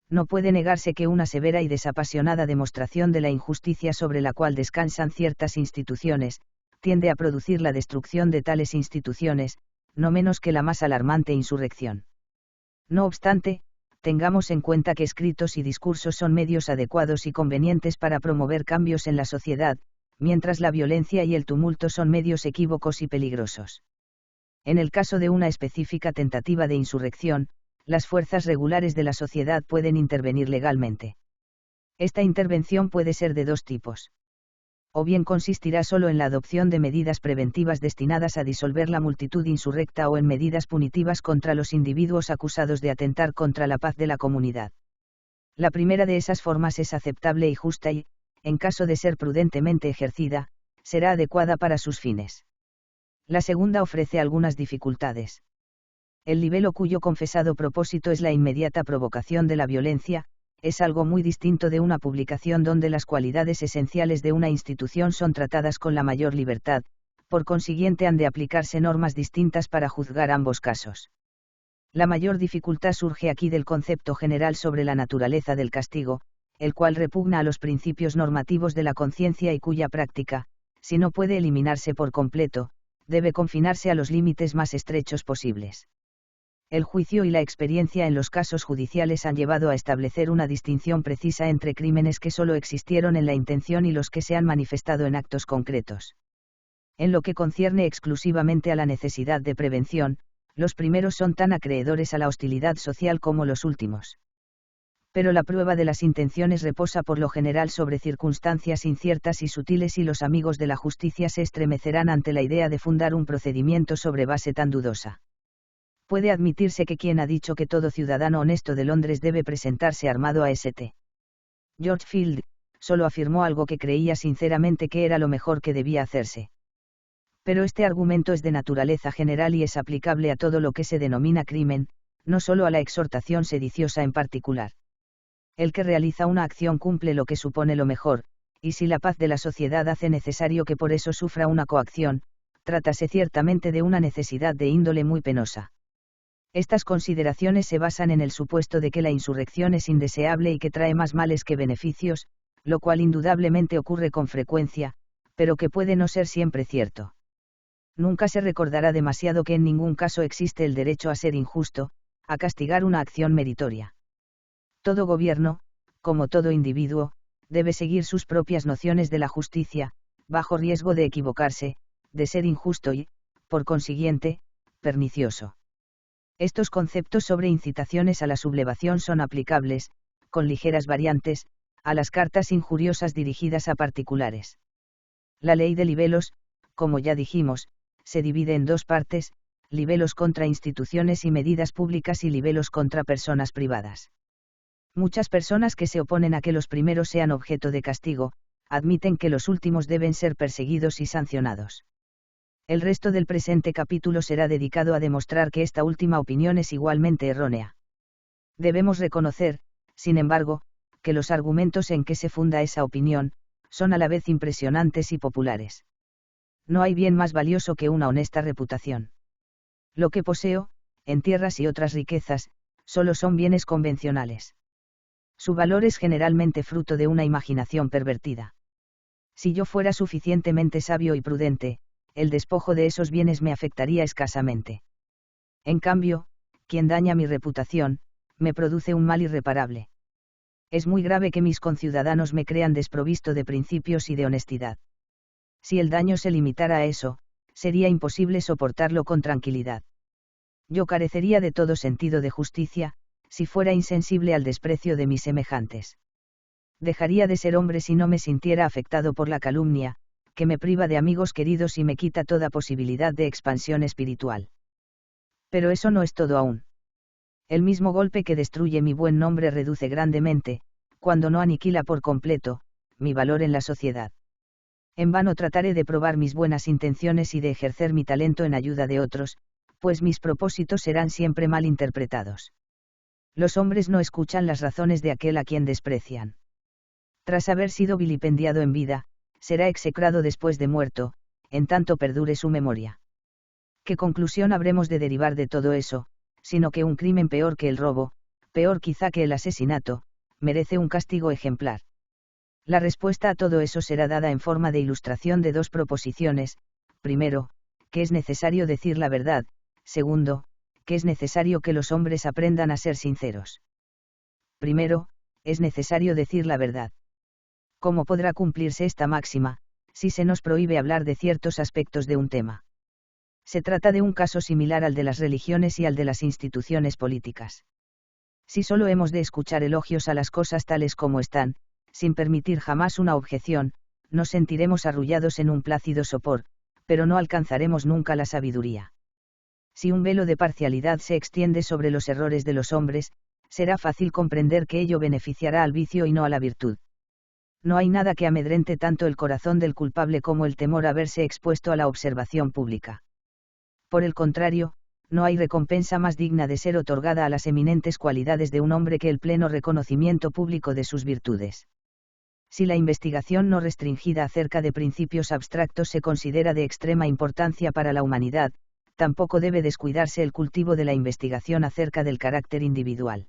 No puede negarse que una severa y desapasionada demostración de la injusticia sobre la cual descansan ciertas instituciones, tiende a producir la destrucción de tales instituciones, no menos que la más alarmante insurrección. No obstante, tengamos en cuenta que escritos y discursos son medios adecuados y convenientes para promover cambios en la sociedad, mientras la violencia y el tumulto son medios equívocos y peligrosos. En el caso de una específica tentativa de insurrección, las fuerzas regulares de la sociedad pueden intervenir legalmente. Esta intervención puede ser de dos tipos. O bien consistirá solo en la adopción de medidas preventivas destinadas a disolver la multitud insurrecta o en medidas punitivas contra los individuos acusados de atentar contra la paz de la comunidad. La primera de esas formas es aceptable y justa y, en caso de ser prudentemente ejercida, será adecuada para sus fines. La segunda ofrece algunas dificultades. El libelo cuyo confesado propósito es la inmediata provocación de la violencia, es algo muy distinto de una publicación donde las cualidades esenciales de una institución son tratadas con la mayor libertad, por consiguiente han de aplicarse normas distintas para juzgar ambos casos. La mayor dificultad surge aquí del concepto general sobre la naturaleza del castigo, el cual repugna a los principios normativos de la conciencia y cuya práctica, si no puede eliminarse por completo, debe confinarse a los límites más estrechos posibles. El juicio y la experiencia en los casos judiciales han llevado a establecer una distinción precisa entre crímenes que solo existieron en la intención y los que se han manifestado en actos concretos. En lo que concierne exclusivamente a la necesidad de prevención, los primeros son tan acreedores a la hostilidad social como los últimos. Pero la prueba de las intenciones reposa por lo general sobre circunstancias inciertas y sutiles y los amigos de la justicia se estremecerán ante la idea de fundar un procedimiento sobre base tan dudosa. Puede admitirse que quien ha dicho que todo ciudadano honesto de Londres debe presentarse armado a St. George Field, solo afirmó algo que creía sinceramente que era lo mejor que debía hacerse. Pero este argumento es de naturaleza general y es aplicable a todo lo que se denomina crimen, no solo a la exhortación sediciosa en particular. El que realiza una acción cumple lo que supone lo mejor, y si la paz de la sociedad hace necesario que por eso sufra una coacción, trátase ciertamente de una necesidad de índole muy penosa. Estas consideraciones se basan en el supuesto de que la insurrección es indeseable y que trae más males que beneficios, lo cual indudablemente ocurre con frecuencia, pero que puede no ser siempre cierto. Nunca se recordará demasiado que en ningún caso existe el derecho a ser injusto, a castigar una acción meritoria. Todo gobierno, como todo individuo, debe seguir sus propias nociones de la justicia, bajo riesgo de equivocarse, de ser injusto y, por consiguiente, pernicioso. Estos conceptos sobre incitaciones a la sublevación son aplicables, con ligeras variantes, a las cartas injuriosas dirigidas a particulares. La ley de libelos, como ya dijimos, se divide en dos partes, libelos contra instituciones y medidas públicas y libelos contra personas privadas. Muchas personas que se oponen a que los primeros sean objeto de castigo, admiten que los últimos deben ser perseguidos y sancionados. El resto del presente capítulo será dedicado a demostrar que esta última opinión es igualmente errónea. Debemos reconocer, sin embargo, que los argumentos en que se funda esa opinión, son a la vez impresionantes y populares. No hay bien más valioso que una honesta reputación. Lo que poseo, en tierras y otras riquezas, solo son bienes convencionales. Su valor es generalmente fruto de una imaginación pervertida. Si yo fuera suficientemente sabio y prudente, el despojo de esos bienes me afectaría escasamente. En cambio, quien daña mi reputación, me produce un mal irreparable. Es muy grave que mis conciudadanos me crean desprovisto de principios y de honestidad. Si el daño se limitara a eso, sería imposible soportarlo con tranquilidad. Yo carecería de todo sentido de justicia, si fuera insensible al desprecio de mis semejantes. Dejaría de ser hombre si no me sintiera afectado por la calumnia, que me priva de amigos queridos y me quita toda posibilidad de expansión espiritual. Pero eso no es todo aún. El mismo golpe que destruye mi buen nombre reduce grandemente, cuando no aniquila por completo, mi valor en la sociedad. En vano trataré de probar mis buenas intenciones y de ejercer mi talento en ayuda de otros, pues mis propósitos serán siempre mal interpretados. Los hombres no escuchan las razones de aquel a quien desprecian. Tras haber sido vilipendiado en vida, será execrado después de muerto, en tanto perdure su memoria. ¿Qué conclusión habremos de derivar de todo eso, sino que un crimen peor que el robo, peor quizá que el asesinato, merece un castigo ejemplar? La respuesta a todo eso será dada en forma de ilustración de dos proposiciones: primero, que es necesario decir la verdad; segundo, que es necesario que los hombres aprendan a ser sinceros. Primero, es necesario decir la verdad. ¿Cómo podrá cumplirse esta máxima, si se nos prohíbe hablar de ciertos aspectos de un tema? Se trata de un caso similar al de las religiones y al de las instituciones políticas. Si solo hemos de escuchar elogios a las cosas tales como están, sin permitir jamás una objeción, nos sentiremos arrullados en un plácido sopor, pero no alcanzaremos nunca la sabiduría. Si un velo de parcialidad se extiende sobre los errores de los hombres, será fácil comprender que ello beneficiará al vicio y no a la virtud. No hay nada que amedrente tanto el corazón del culpable como el temor a verse expuesto a la observación pública. Por el contrario, no hay recompensa más digna de ser otorgada a las eminentes cualidades de un hombre que el pleno reconocimiento público de sus virtudes. Si la investigación no restringida acerca de principios abstractos se considera de extrema importancia para la humanidad, tampoco debe descuidarse el cultivo de la investigación acerca del carácter individual.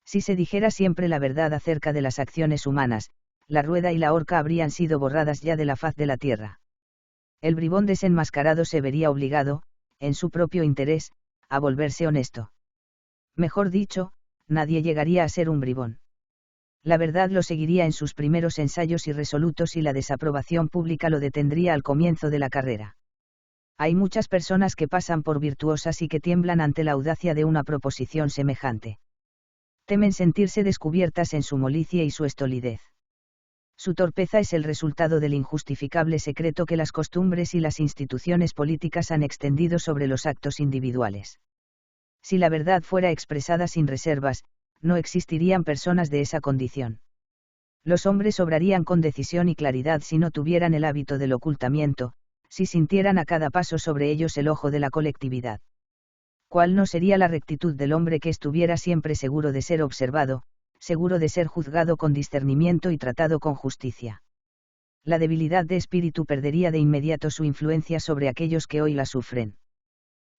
Si se dijera siempre la verdad acerca de las acciones humanas, la rueda y la horca habrían sido borradas ya de la faz de la tierra. El bribón desenmascarado se vería obligado, en su propio interés, a volverse honesto. Mejor dicho, nadie llegaría a ser un bribón. La verdad lo seguiría en sus primeros ensayos irresolutos y la desaprobación pública lo detendría al comienzo de la carrera. Hay muchas personas que pasan por virtuosas y que tiemblan ante la audacia de una proposición semejante. Temen sentirse descubiertas en su molicie y su estolidez. Su torpeza es el resultado del injustificable secreto que las costumbres y las instituciones políticas han extendido sobre los actos individuales. Si la verdad fuera expresada sin reservas, no existirían personas de esa condición. Los hombres obrarían con decisión y claridad si no tuvieran el hábito del ocultamiento, si sintieran a cada paso sobre ellos el ojo de la colectividad. ¿Cuál no sería la rectitud del hombre que estuviera siempre seguro de ser observado, seguro de ser juzgado con discernimiento y tratado con justicia? La debilidad de espíritu perdería de inmediato su influencia sobre aquellos que hoy la sufren.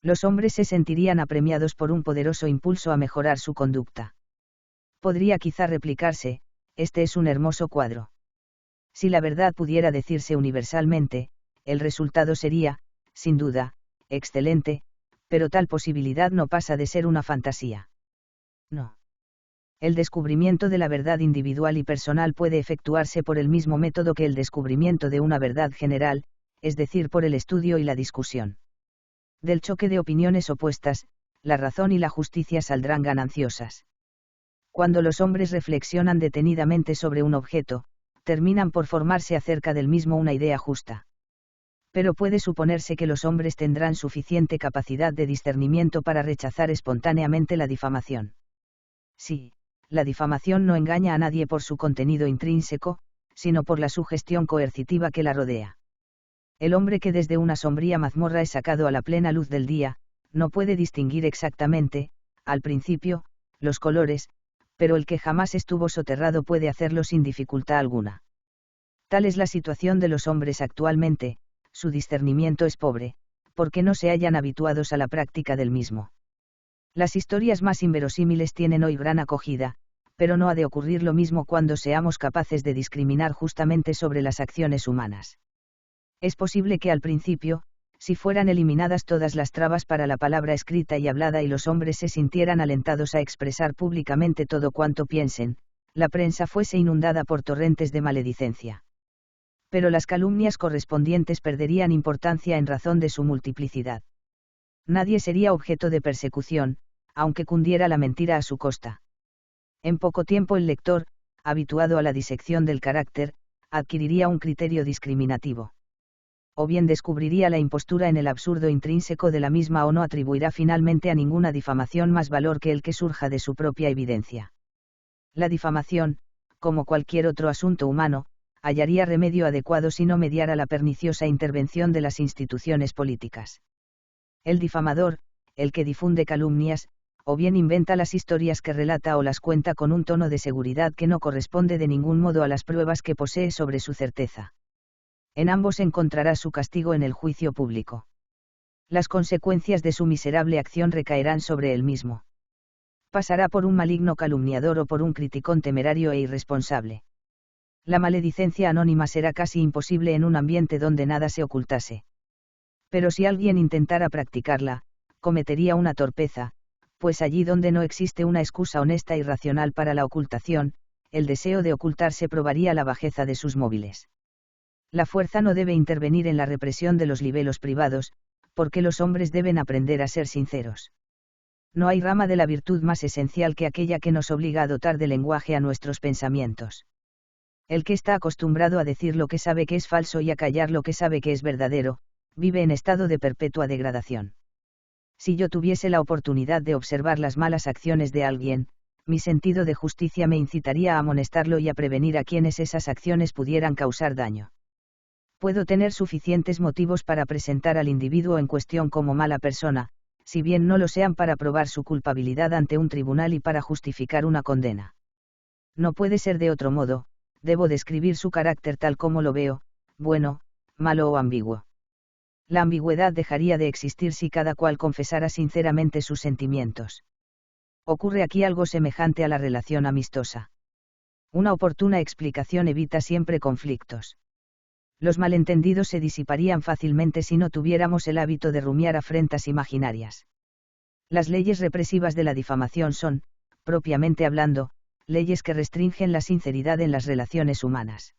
Los hombres se sentirían apremiados por un poderoso impulso a mejorar su conducta. Podría quizá replicarse, este es un hermoso cuadro. Si la verdad pudiera decirse universalmente, el resultado sería, sin duda, excelente, pero tal posibilidad no pasa de ser una fantasía. No. El descubrimiento de la verdad individual y personal puede efectuarse por el mismo método que el descubrimiento de una verdad general, es decir, por el estudio y la discusión. Del choque de opiniones opuestas, la razón y la justicia saldrán gananciosas. Cuando los hombres reflexionan detenidamente sobre un objeto, terminan por formarse acerca del mismo una idea justa. Pero puede suponerse que los hombres tendrán suficiente capacidad de discernimiento para rechazar espontáneamente la difamación. Sí, la difamación no engaña a nadie por su contenido intrínseco, sino por la sugestión coercitiva que la rodea. El hombre que desde una sombría mazmorra es sacado a la plena luz del día, no puede distinguir exactamente, al principio, los colores, pero el que jamás estuvo soterrado puede hacerlo sin dificultad alguna. Tal es la situación de los hombres actualmente, su discernimiento es pobre, porque no se hallan habituados a la práctica del mismo. Las historias más inverosímiles tienen hoy gran acogida, pero no ha de ocurrir lo mismo cuando seamos capaces de discriminar justamente sobre las acciones humanas. Es posible que al principio, si fueran eliminadas todas las trabas para la palabra escrita y hablada y los hombres se sintieran alentados a expresar públicamente todo cuanto piensen, la prensa fuese inundada por torrentes de maledicencia. Pero las calumnias correspondientes perderían importancia en razón de su multiplicidad. Nadie sería objeto de persecución, aunque cundiera la mentira a su costa. En poco tiempo el lector, habituado a la disección del carácter, adquiriría un criterio discriminativo. O bien descubriría la impostura en el absurdo intrínseco de la misma o no atribuirá finalmente a ninguna difamación más valor que el que surja de su propia evidencia. La difamación, como cualquier otro asunto humano, hallaría remedio adecuado si no mediara la perniciosa intervención de las instituciones políticas. El difamador, el que difunde calumnias, o bien inventa las historias que relata o las cuenta con un tono de seguridad que no corresponde de ningún modo a las pruebas que posee sobre su certeza. En ambos encontrará su castigo en el juicio público. Las consecuencias de su miserable acción recaerán sobre él mismo. Pasará por un maligno calumniador o por un criticón temerario e irresponsable. La maledicencia anónima será casi imposible en un ambiente donde nada se ocultase. Pero si alguien intentara practicarla, cometería una torpeza, pues allí donde no existe una excusa honesta y racional para la ocultación, el deseo de ocultarse probaría la bajeza de sus móviles. La fuerza no debe intervenir en la represión de los libelos privados, porque los hombres deben aprender a ser sinceros. No hay rama de la virtud más esencial que aquella que nos obliga a dotar de lenguaje a nuestros pensamientos. El que está acostumbrado a decir lo que sabe que es falso y a callar lo que sabe que es verdadero, vive en estado de perpetua degradación. Si yo tuviese la oportunidad de observar las malas acciones de alguien, mi sentido de justicia me incitaría a amonestarlo y a prevenir a quienes esas acciones pudieran causar daño. Puedo tener suficientes motivos para presentar al individuo en cuestión como mala persona, si bien no lo sean para probar su culpabilidad ante un tribunal y para justificar una condena. No puede ser de otro modo, debo describir su carácter tal como lo veo, bueno, malo o ambiguo. La ambigüedad dejaría de existir si cada cual confesara sinceramente sus sentimientos. Ocurre aquí algo semejante a la relación amistosa. Una oportuna explicación evita siempre conflictos. Los malentendidos se disiparían fácilmente si no tuviéramos el hábito de rumiar afrentas imaginarias. Las leyes represivas de la difamación son, propiamente hablando, leyes que restringen la sinceridad en las relaciones humanas.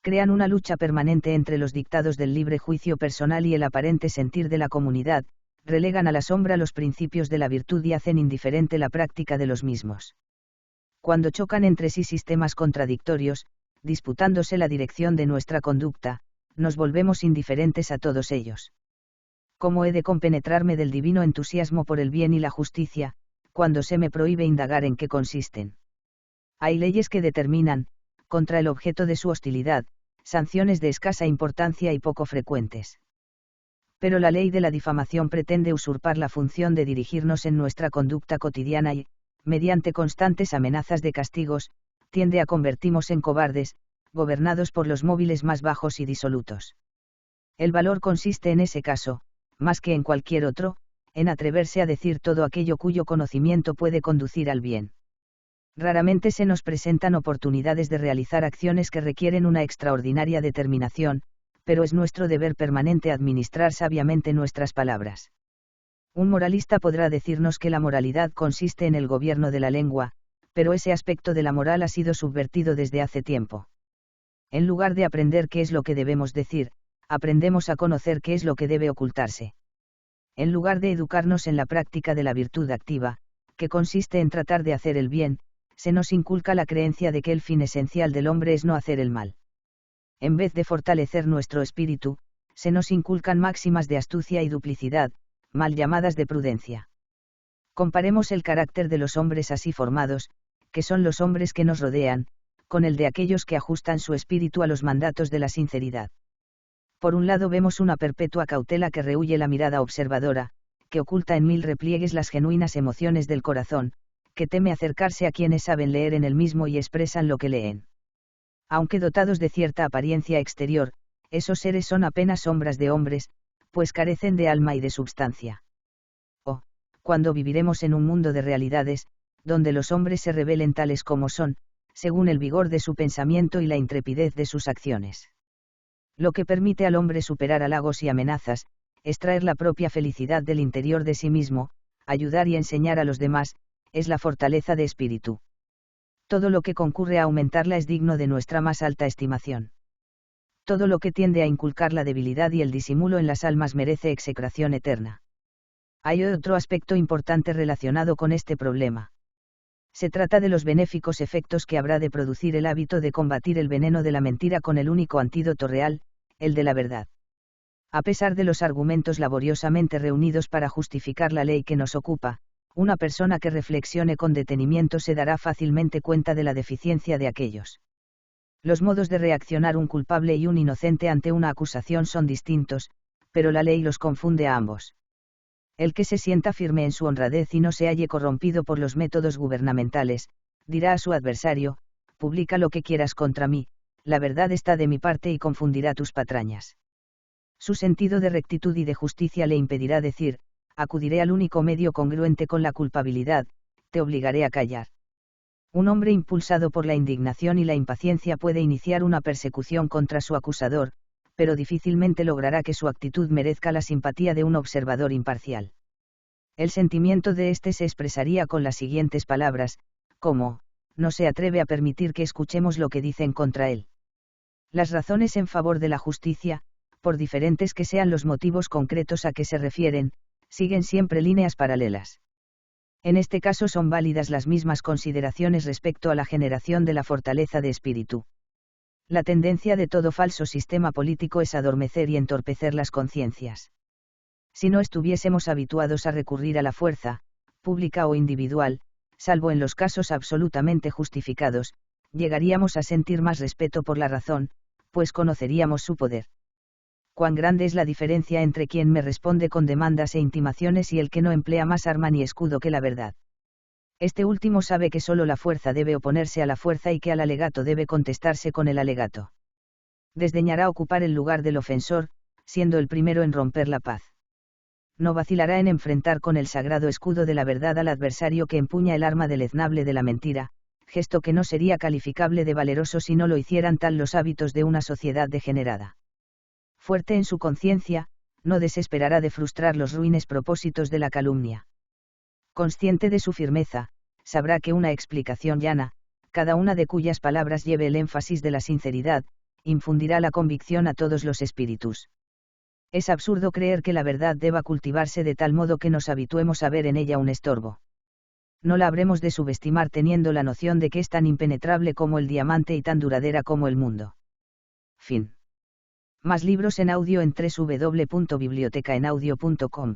Crean una lucha permanente entre los dictados del libre juicio personal y el aparente sentir de la comunidad, relegan a la sombra los principios de la virtud y hacen indiferente la práctica de los mismos. Cuando chocan entre sí sistemas contradictorios, disputándose la dirección de nuestra conducta, nos volvemos indiferentes a todos ellos. ¿Cómo he de compenetrarme del divino entusiasmo por el bien y la justicia, cuando se me prohíbe indagar en qué consisten? Hay leyes que determinan, contra el objeto de su hostilidad, sanciones de escasa importancia y poco frecuentes. Pero la ley de la difamación pretende usurpar la función de dirigirnos en nuestra conducta cotidiana y, mediante constantes amenazas de castigos, tiende a convertirnos en cobardes, gobernados por los móviles más bajos y disolutos. El valor consiste en ese caso, más que en cualquier otro, en atreverse a decir todo aquello cuyo conocimiento puede conducir al bien. Raramente se nos presentan oportunidades de realizar acciones que requieren una extraordinaria determinación, pero es nuestro deber permanente administrar sabiamente nuestras palabras. Un moralista podrá decirnos que la moralidad consiste en el gobierno de la lengua, pero ese aspecto de la moral ha sido subvertido desde hace tiempo. En lugar de aprender qué es lo que debemos decir, aprendemos a conocer qué es lo que debe ocultarse. En lugar de educarnos en la práctica de la virtud activa, que consiste en tratar de hacer el bien, se nos inculca la creencia de que el fin esencial del hombre es no hacer el mal. En vez de fortalecer nuestro espíritu, se nos inculcan máximas de astucia y duplicidad, mal llamadas de prudencia. Comparemos el carácter de los hombres así formados, que son los hombres que nos rodean, con el de aquellos que ajustan su espíritu a los mandatos de la sinceridad. Por un lado vemos una perpetua cautela que rehúye la mirada observadora, que oculta en mil repliegues las genuinas emociones del corazón, que teme acercarse a quienes saben leer en el mismo y expresan lo que leen. Aunque dotados de cierta apariencia exterior, esos seres son apenas sombras de hombres, pues carecen de alma y de substancia. Oh, cuando viviremos en un mundo de realidades, donde los hombres se revelen tales como son, según el vigor de su pensamiento y la intrepidez de sus acciones. Lo que permite al hombre superar halagos y amenazas, extraer la propia felicidad del interior de sí mismo, ayudar y enseñar a los demás, es la fortaleza de espíritu. Todo lo que concurre a aumentarla es digno de nuestra más alta estimación. Todo lo que tiende a inculcar la debilidad y el disimulo en las almas merece execración eterna. Hay otro aspecto importante relacionado con este problema. Se trata de los benéficos efectos que habrá de producir el hábito de combatir el veneno de la mentira con el único antídoto real, el de la verdad. A pesar de los argumentos laboriosamente reunidos para justificar la ley que nos ocupa, una persona que reflexione con detenimiento se dará fácilmente cuenta de la deficiencia de aquellos. Los modos de reaccionar un culpable y un inocente ante una acusación son distintos, pero la ley los confunde a ambos. El que se sienta firme en su honradez y no se halle corrompido por los métodos gubernamentales, dirá a su adversario: publica lo que quieras contra mí, la verdad está de mi parte y confundirá tus patrañas. Su sentido de rectitud y de justicia le impedirá decir: acudiré al único medio congruente con la culpabilidad, te obligaré a callar. Un hombre impulsado por la indignación y la impaciencia puede iniciar una persecución contra su acusador, pero difícilmente logrará que su actitud merezca la simpatía de un observador imparcial. El sentimiento de éste se expresaría con las siguientes palabras, como: no se atreve a permitir que escuchemos lo que dicen contra él. Las razones en favor de la justicia, por diferentes que sean los motivos concretos a que se refieren, siguen siempre líneas paralelas. En este caso son válidas las mismas consideraciones respecto a la generación de la fortaleza de espíritu. La tendencia de todo falso sistema político es adormecer y entorpecer las conciencias. Si no estuviésemos habituados a recurrir a la fuerza, pública o individual, salvo en los casos absolutamente justificados, llegaríamos a sentir más respeto por la razón, pues conoceríamos su poder. Cuán grande es la diferencia entre quien me responde con demandas e intimaciones y el que no emplea más arma ni escudo que la verdad. Este último sabe que solo la fuerza debe oponerse a la fuerza y que al alegato debe contestarse con el alegato. Desdeñará ocupar el lugar del ofensor, siendo el primero en romper la paz. No vacilará en enfrentar con el sagrado escudo de la verdad al adversario que empuña el arma deleznable de la mentira, gesto que no sería calificable de valeroso si no lo hicieran tal los hábitos de una sociedad degenerada. Fuerte en su conciencia, no desesperará de frustrar los ruines propósitos de la calumnia. Consciente de su firmeza, sabrá que una explicación llana, cada una de cuyas palabras lleve el énfasis de la sinceridad, infundirá la convicción a todos los espíritus. Es absurdo creer que la verdad deba cultivarse de tal modo que nos habituemos a ver en ella un estorbo. No la habremos de subestimar teniendo la noción de que es tan impenetrable como el diamante y tan duradera como el mundo. Fin. Más libros en audio en www.bibliotecaenaudio.com